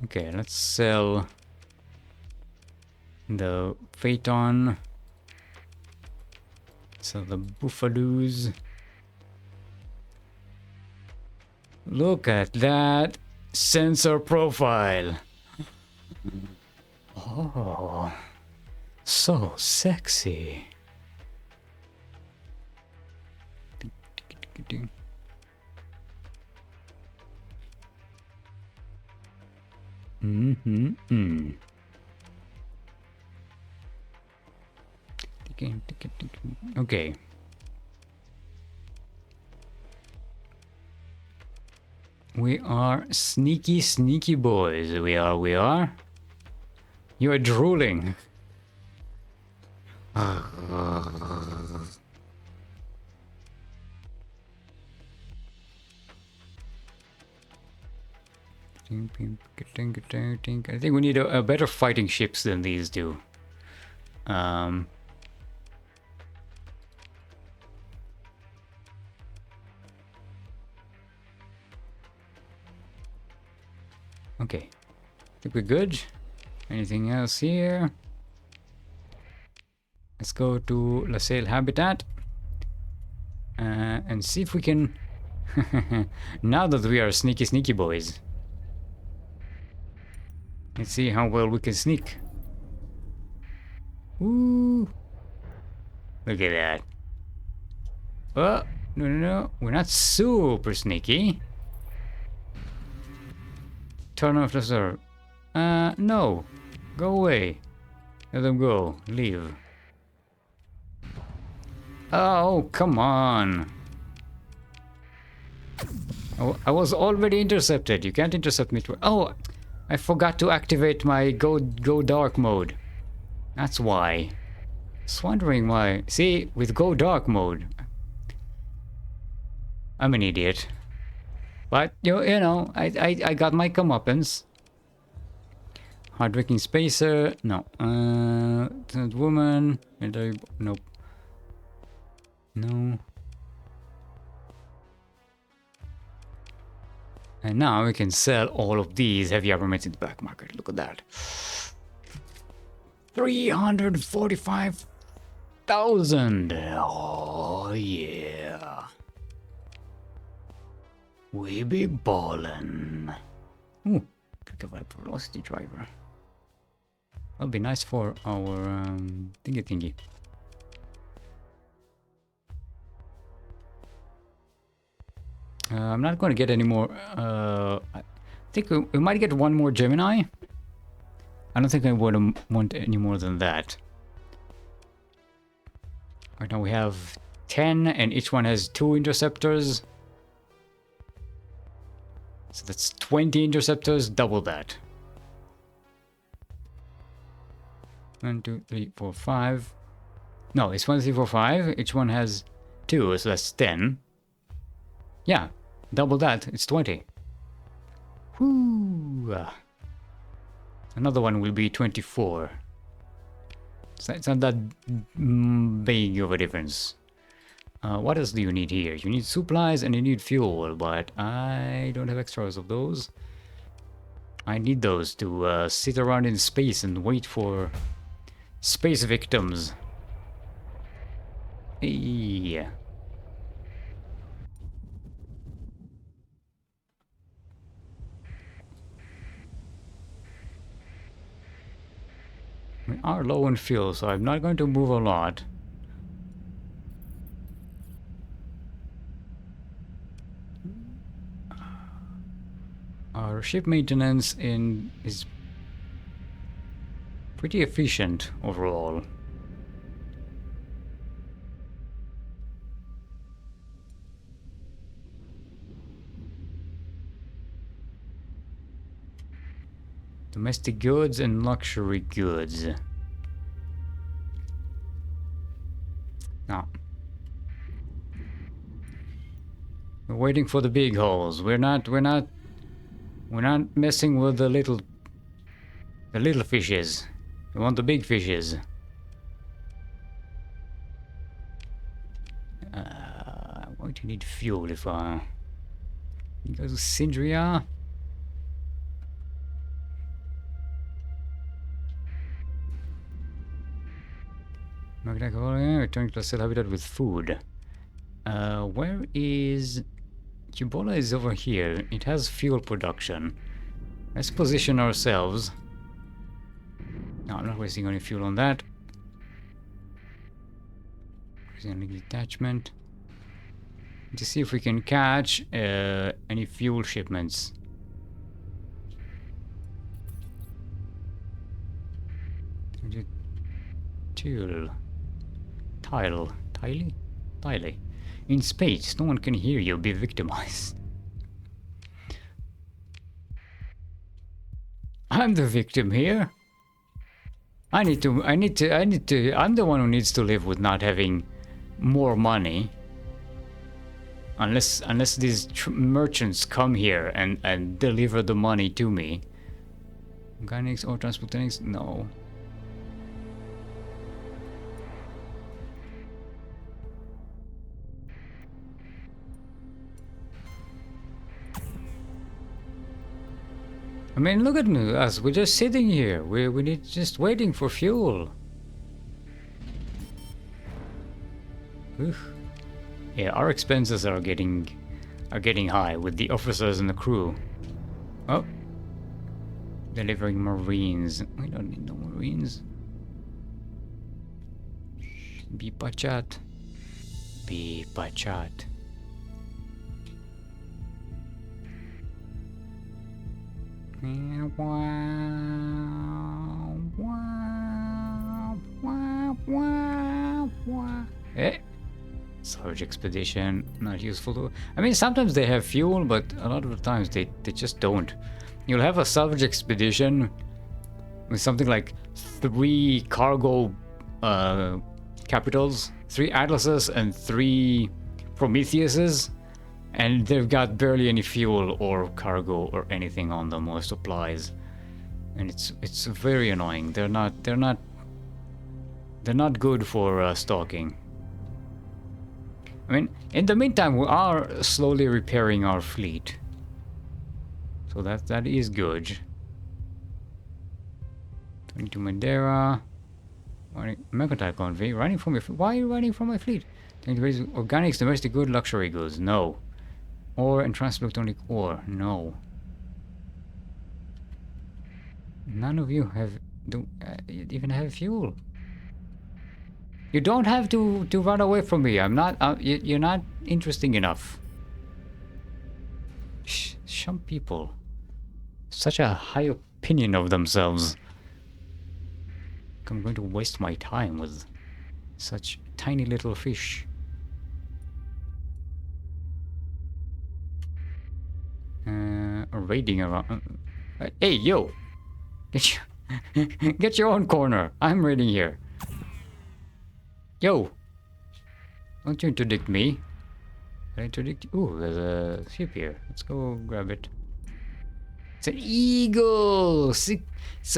Okay, let's sell the Phaeton. Sell the Buffaloes. Look at that sensor profile. Oh, so sexy. Okay. We are sneaky, sneaky boys. We are. You are drooling. I think we need a better fighting ships than these do. Okay, I think we're good. Anything else here? Let's go to La Salle Habitat and see if we can. Now that we are sneaky, sneaky boys, let's see how well we can sneak. Ooh, look at that. Oh, no, we're not super sneaky. Turn off the server. No. Go away. Let them go. Leave. Oh, come on. Oh, I was already intercepted. You can't intercept me. Oh, I forgot to activate my go dark mode. That's why. I was wondering why. See, with go dark mode, I'm an idiot. But you know, I got my comeuppance. Hard-working spacer, no. Woman, nope. No. And now we can sell all of these heavy armaments in the black market. Look at that. 345,000. Oh, yeah. We be ballin'. Ooh, click of velocity driver. That'll be nice for our thingy. I'm not going to get any more. I think we might get one more Gemini. I don't think I would want any more than that. Right now we have 10, and each one has 2 interceptors. So that's 20 interceptors, double that. 1, 2, 3, 4, 5. No, it's 1, 3, 4, 5. Each one has 2, so that's 10. Yeah, double that, it's 20. Whoo! Another one will be 24. So it's not that big of a difference. What else do you need here? You need supplies and you need fuel, but I don't have extras of those. I need those to sit around in space and wait for space victims. Yeah. We are low on fuel, so I'm not going to move a lot. Our ship maintenance is pretty efficient overall. Domestic goods and luxury goods. Now, we're waiting for the big holes. We're not messing with the little fishes. We want the big fishes. I'm going to need fuel if I go to Sindria. Returning to cell habitat with food. Where is... Cubola is over here. It has fuel production. Let's position ourselves. No, I'm not wasting any fuel on that. Using detachment. To see if we can catch any fuel shipments. Tile. In space, no one can hear you be victimized. I'm the victim here. I'm the one who needs to live with not having more money. Unless these merchants come here and deliver the money to me. Organics or transportanics? No. I mean, look at us. We're just sitting here. We need just waiting for fuel. Oof. Yeah, our expenses are getting high with the officers and the crew. Oh, delivering Marines. We don't need no Marines. Be pachat. Be pachat. Eh? Salvage expedition, not useful to... I mean, sometimes they have fuel, but a lot of the times they just don't. You'll have a salvage expedition with something like 3 cargo capitals, 3 Atlases and 3 Prometheuses, and they've got barely any fuel or cargo or anything on them or supplies, and it's very annoying. They're not good for stalking. I mean, in the meantime, we are slowly repairing our fleet. So that is good. 22 Madeira. Mercantile convoy. Running from your fleet. Why are you running from my fleet? Organics, domestic good, luxury goods. No. Ore and transport electronic ore. No. None of you don't even have fuel. You don't have to run away from me. I'm not. You're not interesting enough. Some people, such a high opinion of themselves. I'm going to waste my time with such tiny little fish. Raiding around. Hey, yo! Get your own corner. I'm raiding here. Yo! Don't you interdict me. I interdict you. Ooh, there's a ship here. Let's go grab it. It's an eagle! It's a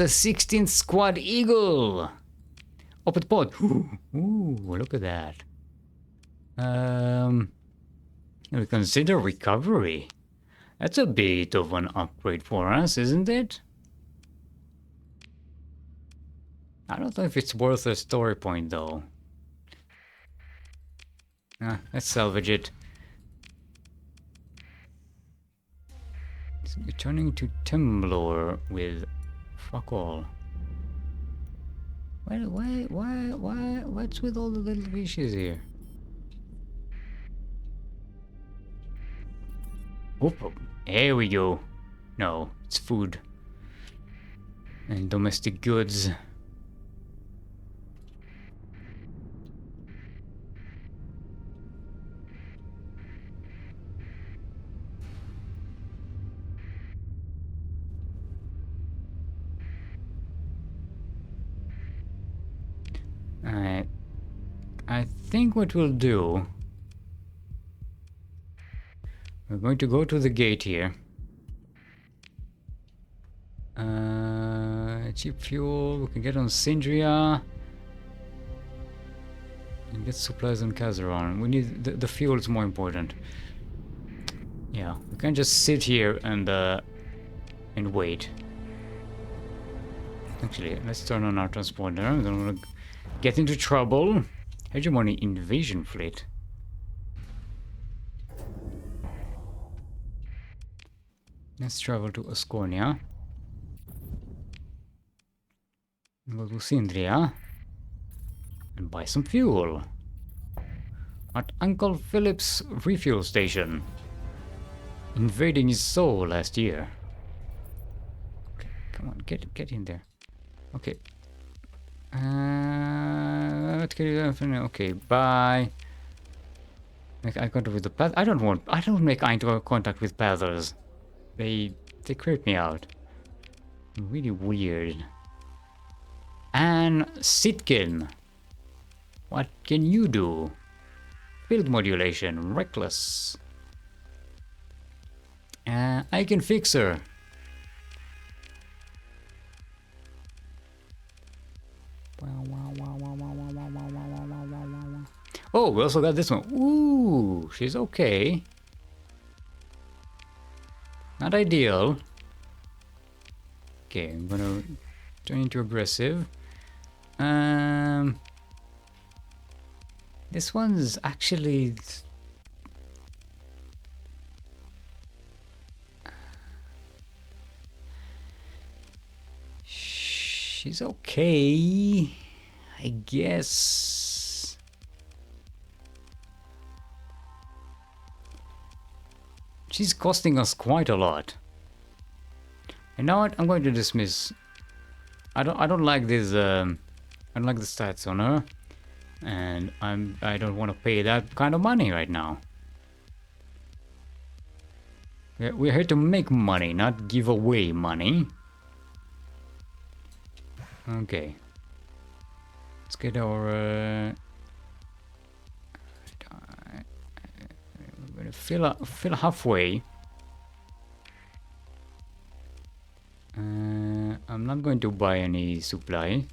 16th squad eagle! Open port. Ooh, look at that. We consider recovery. That's a bit of an upgrade for us, isn't it? I don't know if it's worth a story point though. Let's salvage it. It's returning to Temblor with fuck all. What's with all the little fishes here? Oh, here we go. No, it's food. And domestic goods. Alright. I think what we'll do... We're going to go to the gate here. Cheap fuel, we can get on Sindria. And get supplies on Kazaron. We need... The fuel is more important. Yeah, we can't just sit here and wait. Actually, let's turn on our transponder. I don't want to get into trouble. Hegemony invasion fleet. Let's travel to Ascornia. Go to Sindria. And buy some fuel. At Uncle Philip's refuel station. Invading his soul last year. Okay, come on, get in there. Okay. Okay, bye. Make eye contact with the path. I don't make eye contact with pathers. They creep me out. Really weird. And Sitkin. What can you do? Field modulation, reckless. I can fix her. Oh, we also got this one. Ooh, she's okay. Not ideal. Okay, I'm gonna turn into aggressive. This one's actually... She's okay, I guess. She's costing us quite a lot. You know what? I'm going to dismiss. I don't like this. I don't like the stats on her, and I don't want to pay that kind of money right now. We're here to make money, not give away money. Okay. Let's get our... we're gonna fill halfway. I'm not going to buy any supply.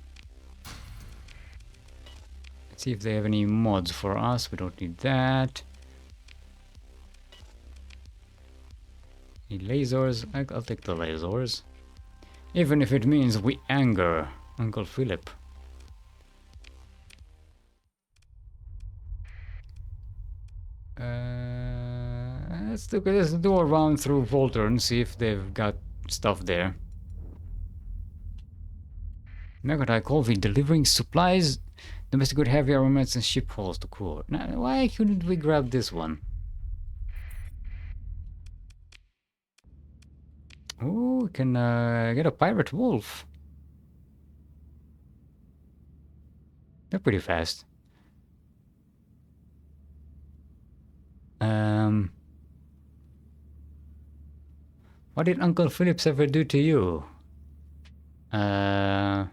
Let's see if they have any mods for us. We don't need that. Any lasers. I'll take the lasers. Even if it means we anger Uncle Philip. Let's do a round through Volter and see if they've got stuff there. Megadai Colby delivering supplies, domestic good heavy armaments and ship hulls to crew. Now, why couldn't we grab this one? Oh, we can get a pirate wolf. They're pretty fast. What did Uncle Phillips ever do to you? I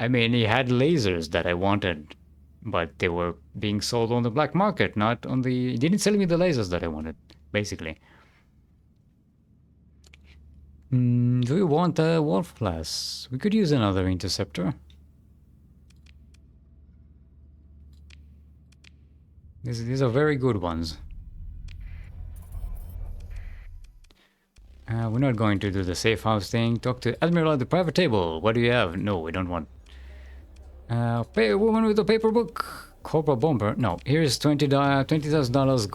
mean, he had lasers that I wanted, but they were being sold on the black market, not on the... He didn't sell me the lasers that I wanted, basically. Do we want a wolf class? We could use another interceptor. These are very good ones. We're not going to do the safe house thing. Talk to Admiral at the private table. What do you have? No, we don't want... pay a woman with a paper book. Cobra bomber. No, here's $20,000.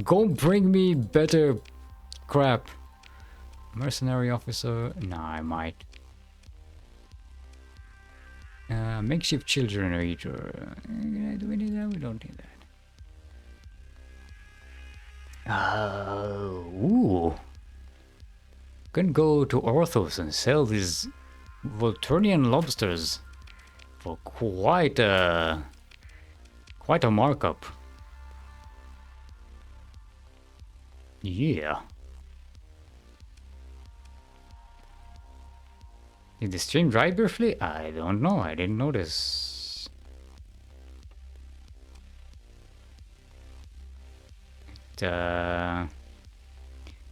Go bring me better crap. Mercenary officer. Nah, I might. Makeshift children eater. Do we need that? We don't need that. Ooh. Can go to Orthos and sell these Volturnian lobsters for quite a markup. Yeah. Did the stream dry briefly? I don't know. I didn't notice.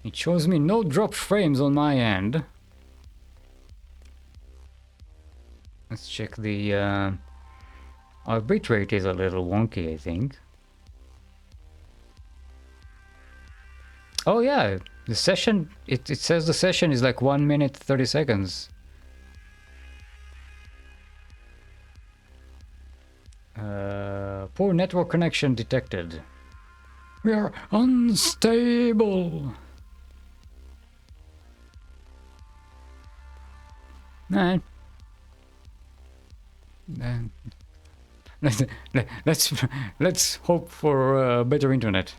It shows me no drop frames on my end. Let's check the... our bitrate is a little wonky, I think. Oh yeah, the session... It says the session is like 1 minute 30 seconds. Poor network connection detected. We are unstable. Nah. Let's hope for better internet.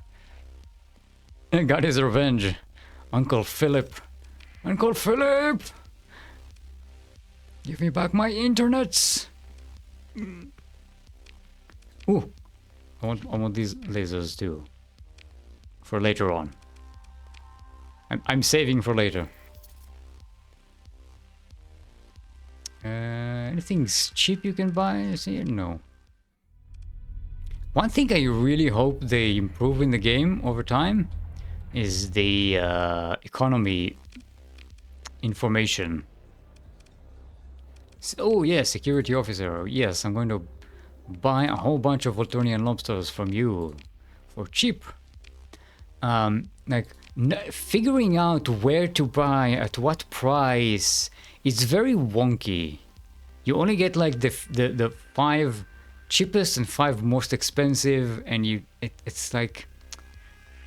Got his revenge. Uncle Philip. Uncle Philip! Give me back my internets! Ooh, I want these lasers too. For later on. I'm saving for later. Anything cheap you can buy? See, no. One thing I really hope they improve in the game over time is the economy information. Oh yeah, security officer. Yes, I'm going to buy a whole bunch of Volturnian lobsters from you for cheap. Like figuring out where to buy at what price, it's very wonky. You only get like the 5 cheapest and 5 most expensive, and it's like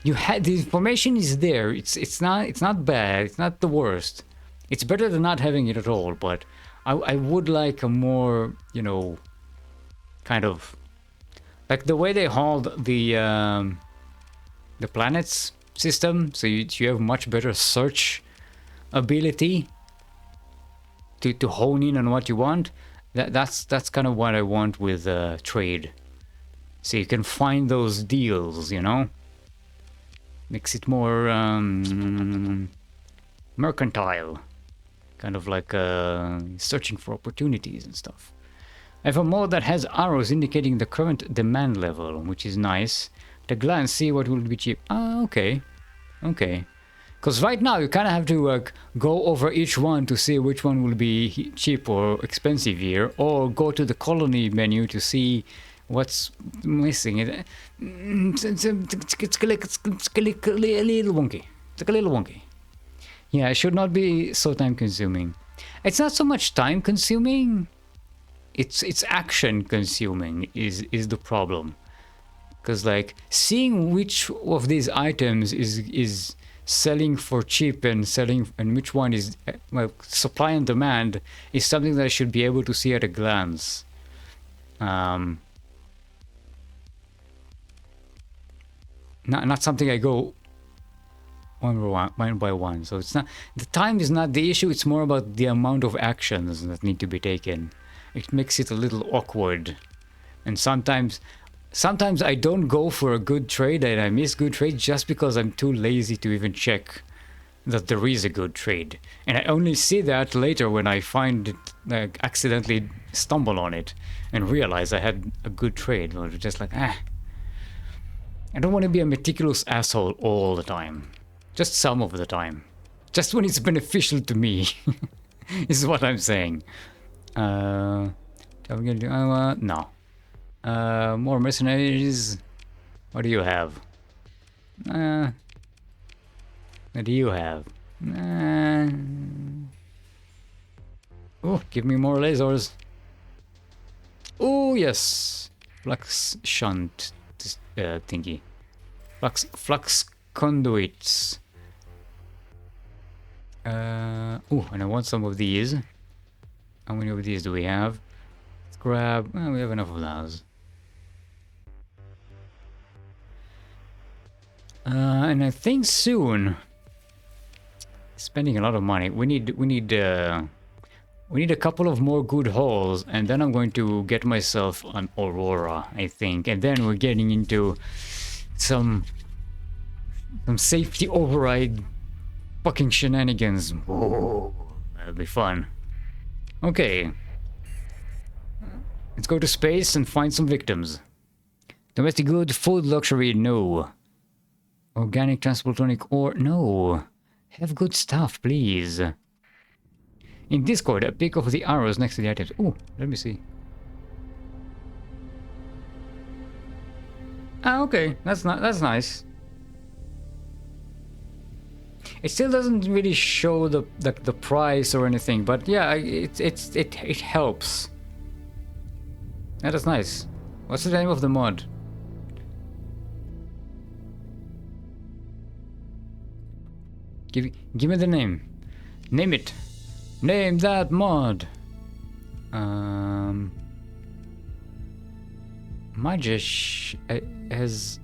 you had the information is there. It's not bad. It's not the worst. It's better than not having it at all. But I would like a more, you know, kind of like the way they hauled the planets system, so you have much better search ability to hone in on what you want. That's kind of what I want with trade, so you can find those deals, you know. Makes it more mercantile, kind of like searching for opportunities and stuff. I have a mod that has arrows indicating the current demand level, which is nice. At a glance, see what will be cheap. Ah, okay. Okay. Because right now you kind of have to go over each one to see which one will be cheap or expensive here, or go to the colony menu to see what's missing. It's a little wonky. It's like a little wonky. Yeah, it should not be so time consuming. It's not so much time consuming. It's action consuming is the problem. Because like seeing which of these items is selling for cheap and which one is well, supply and demand is something that I should be able to see at a glance. Not something I go one by one. So it's not, the time is not the issue. It's more about the amount of actions that need to be taken. It makes it a little awkward, and sometimes I don't go for a good trade and I miss good trades just because I'm too lazy to even check that there is a good trade. And I only see that later when I find it, like, accidentally stumble on it and realize I had a good trade. Or just like, I don't want to be a meticulous asshole all the time. Just some of the time. Just when it's beneficial to me. Is what I'm saying. Are we gonna do no. More mercenaries. What do you have? What do you have? Oh, give me more lasers. Oh, yes. Flux shunt thingy. Flux conduits. Oh, and I want some of these. How many of these do we have? Let's grab. We have enough of those. And I think soon, spending a lot of money. We need a couple of more good hauls, and then I'm going to get myself an Aurora, I think, and then we're getting into some safety override fucking shenanigans. Whoa, that'll be fun. Okay, let's go to space and find some victims. Domestic good, food, luxury, no. Organic, transportonic, or no. Have good stuff, please. In Discord, a pic of the arrows next to the items. Oh, let me see. Ah, okay, that's nice. It still doesn't really show the price or anything, but yeah, it helps. That is nice. What's the name of the mod? Give me the name. Name it. Name that mod. Magish has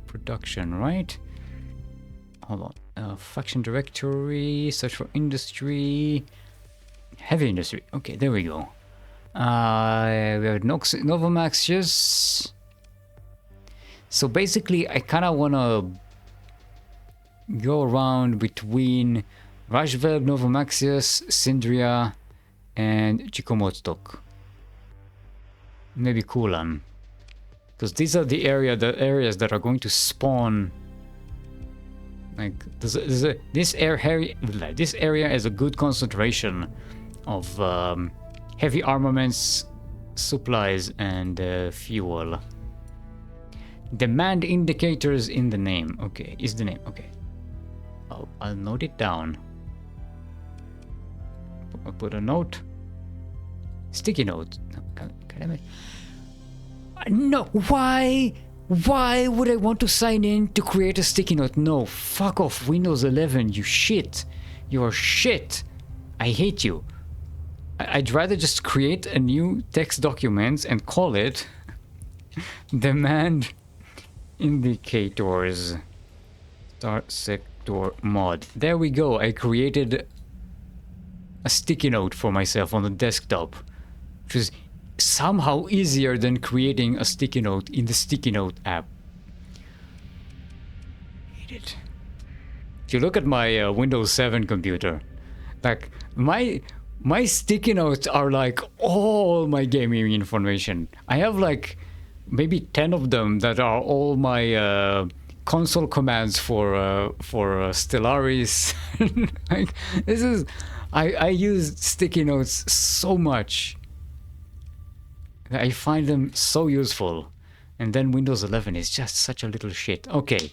production, right? Hold on. Faction directory. Search for industry. Heavy industry. Okay, there we go. We have Novamaxius. So basically, I kind of want to go around between Rajvelb, Novamaxius, Sindria, and Chikomotstok. Maybe Kulan. Because these are the areas that are going to spawn. Like this area is a good concentration of heavy armaments, supplies, and fuel. Demand indicators in the name. Okay, is the name. Okay. I'll note it down. I'll put a note. Sticky note. No, why? Why would I want to sign in to create a sticky note? No, fuck off, Windows 11, you shit. You're shit. I hate you. I'd rather just create a new text document and call it Demand Indicators Starsector mod. There we go. I created a sticky note for myself on the desktop, which is somehow easier than creating a sticky note in the sticky note app. Hate it. If you look at my Windows 7 computer, like my sticky notes are like all my gaming information. I have like maybe 10 of them that are all my console commands for Stellaris. Like, this is, I use sticky notes so much. I find them so useful. And then Windows 11 is just such a little shit. Okay,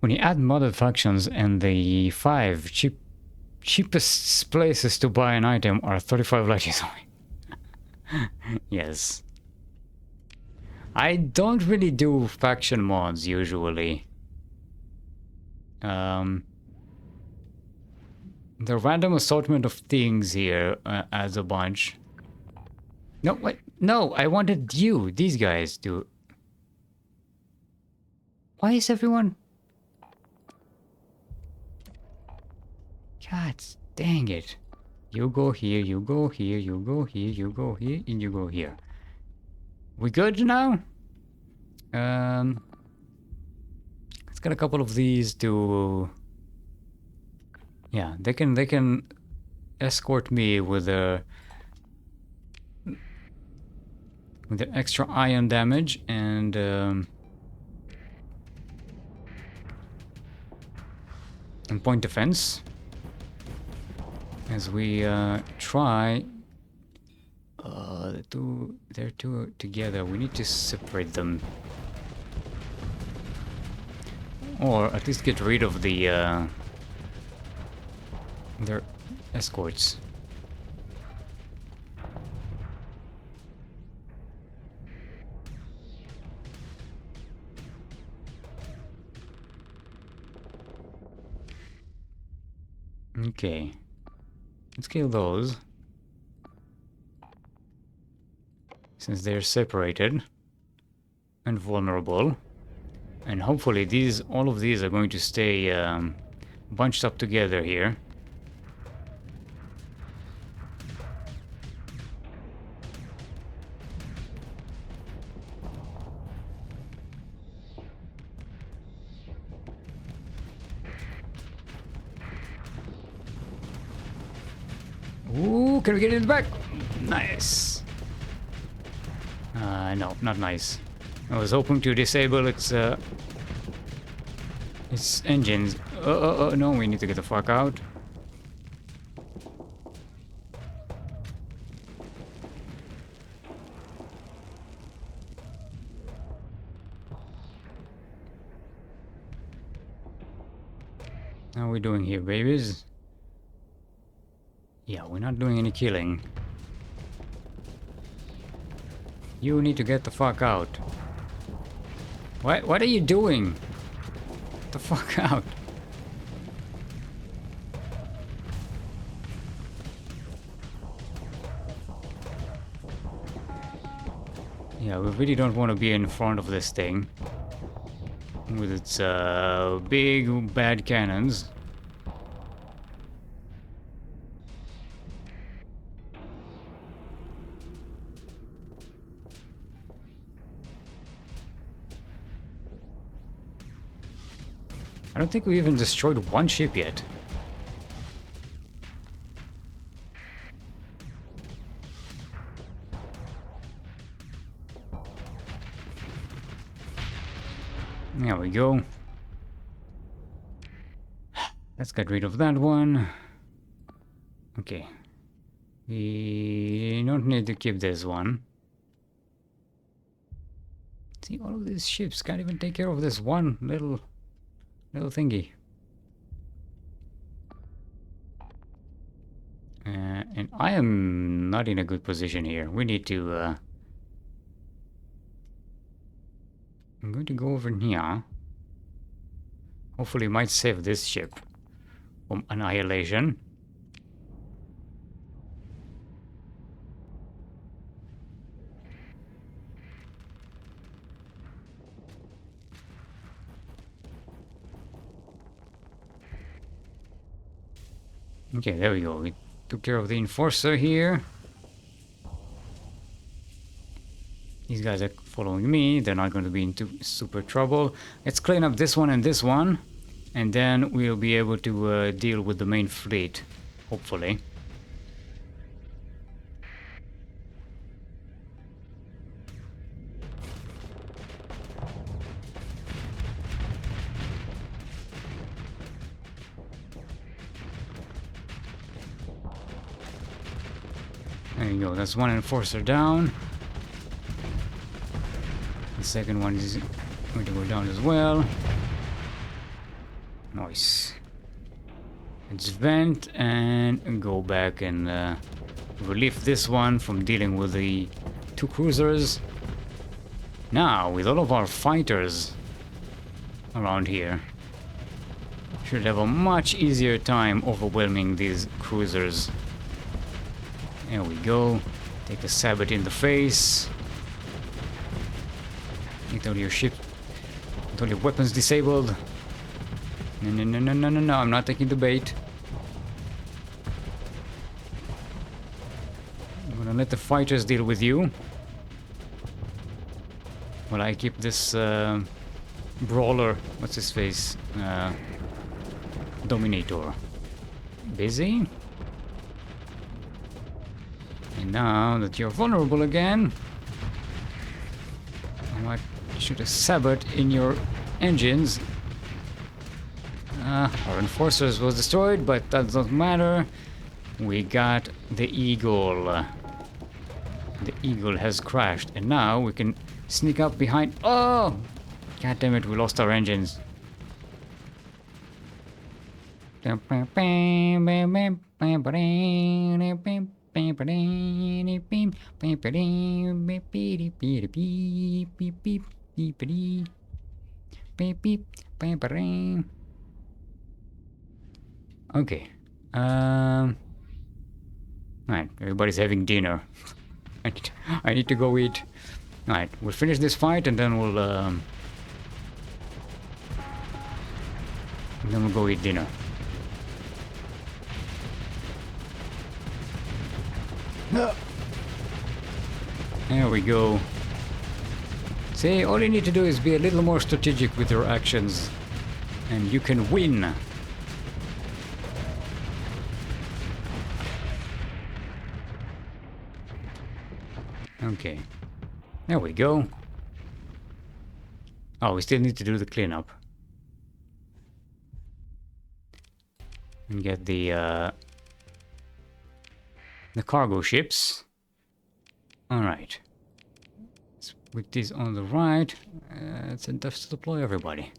When you add modded factions and the 5 cheapest places to buy an item are 35 light years away. Yes. I don't really do faction mods usually. The random assortment of things here adds a bunch. No, wait, no, I wanted you, these guys, to... Why is everyone... God dang it. You go here, you go here, you go here, you go here, and you go here. We good now? Let's get a couple of these to... Yeah, they can escort me with their extra ion damage and point defense as we try. They're two together. We need to separate them, or at least get rid of the their escorts. Okay, let's kill those, since they're separated and vulnerable, and hopefully all of these are going to stay bunched up together here. Ooh, can we get it in the back? Nice. No, not nice. I was hoping to disable its engines. No, we need to get the fuck out. How are we doing here, babies? Yeah, we're not doing any killing. You need to get the fuck out. What are you doing? Get the fuck out. Yeah, we really don't want to be in front of this thing with its big bad cannons. I don't think we even destroyed one ship yet. There we go. Let's get rid of that one. Okay. We don't need to keep this one. See, all of these ships can't even take care of this one little thingy. And I am not in a good position here. We need to... I'm going to go over here. Hopefully it might save this ship from annihilation. Okay, there we go. We took care of the enforcer here. These guys are following me. They're not going to be into super trouble. Let's clean up this one, and then we'll be able to deal with the main fleet, hopefully. There you go, that's one enforcer down. The second one is going to go down as well. Nice. Let's vent and go back and relieve this one from dealing with the 2 cruisers. Now, with all of our fighters around here, should have a much easier time overwhelming these cruisers. There we go. Take a sabot in the face. Get all your ship, get all your weapons disabled. No, no, no, no, no, no, no, I'm not taking the bait. I'm gonna let the fighters deal with you. While I keep this brawler, what's his face? Dominator busy. And now that you're vulnerable again, I might shoot a sabot in your engines. Our enforcers was destroyed, but that doesn't matter. We got the eagle. The eagle has crashed, and now we can sneak up behind. Oh! God damn it, we lost our engines. Okay. Alright, everybody's having dinner. I need to go eat. Alright, we'll finish this fight and then we'll go eat dinner. There we go. See, all you need to do is be a little more strategic with your actions, and you can win. Okay. There we go. Oh, we still need to do the cleanup. And get the cargo ships. Alright. Let's put these on the right. Let's deploy everybody.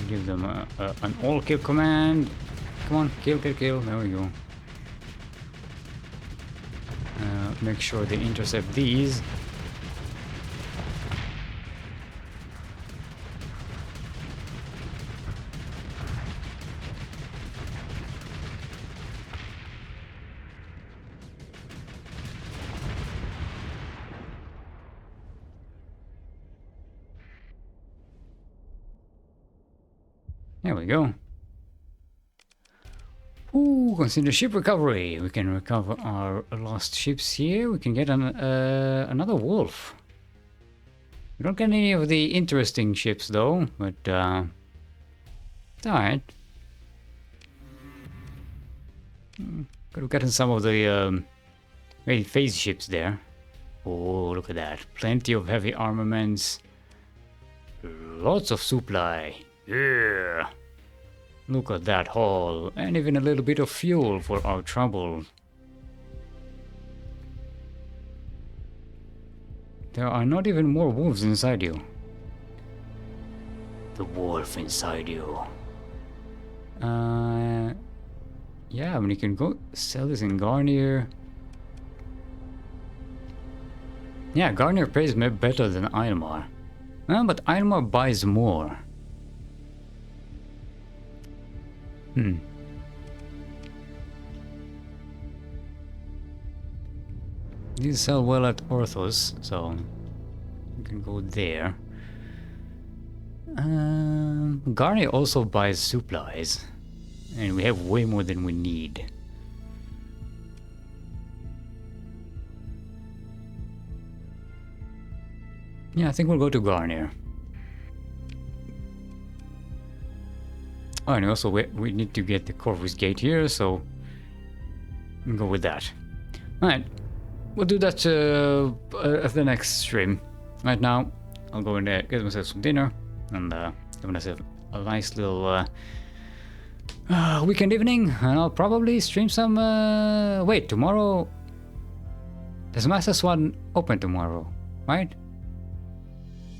Give them an all-kill command. Come on, kill, kill, kill. There we go. Make sure they intercept these. There we go. Ooh, consider ship recovery. We can recover our lost ships here. We can get another wolf. We don't get any of the interesting ships though, but it's alright. Could have gotten some of the very phase ships there. Oh, look at that. Plenty of heavy armaments. Lots of supply. Yeah. Look at that haul, and even a little bit of fuel for our trouble. There are not even more wolves inside you. The wolf inside you. Yeah, I mean, you can go sell this in Garnier. Yeah, Garnier pays better than Eilmar. But Eilmar buys more. These sell well at Orthos, so you can go there. Garnier also buys supplies, and we have way more than we need. Yeah, I think we'll go to Garnier. Oh, and also we need to get the Corvus Gate here, so we'll go with that. Alright, we'll do that at the next stream. Right now, I'll go in there, get myself some dinner, and have a nice little weekend evening, and I'll probably stream some. Wait, tomorrow. There's Masters 1 open tomorrow, right?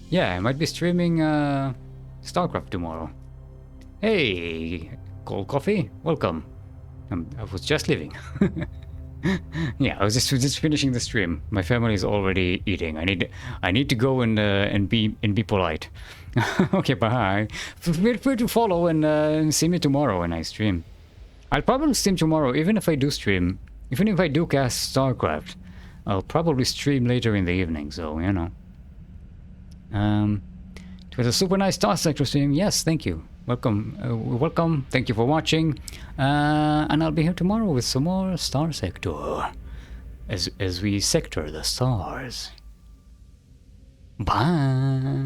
Yeah, I might be streaming StarCraft tomorrow. Hey, cold coffee, welcome. I was just leaving. Yeah, I was just finishing the stream. My family is already eating. I need to go and be polite. Okay, bye. Feel free to follow and see me tomorrow when I stream. I'll probably stream tomorrow, even if I do stream. Even if I do cast StarCraft, I'll probably stream later in the evening. So you know. It was a super nice Starsector stream. Yes, thank you. Welcome, welcome. Thank you for watching. And I'll be here tomorrow with some more Starsector, as we sector the stars. Bye.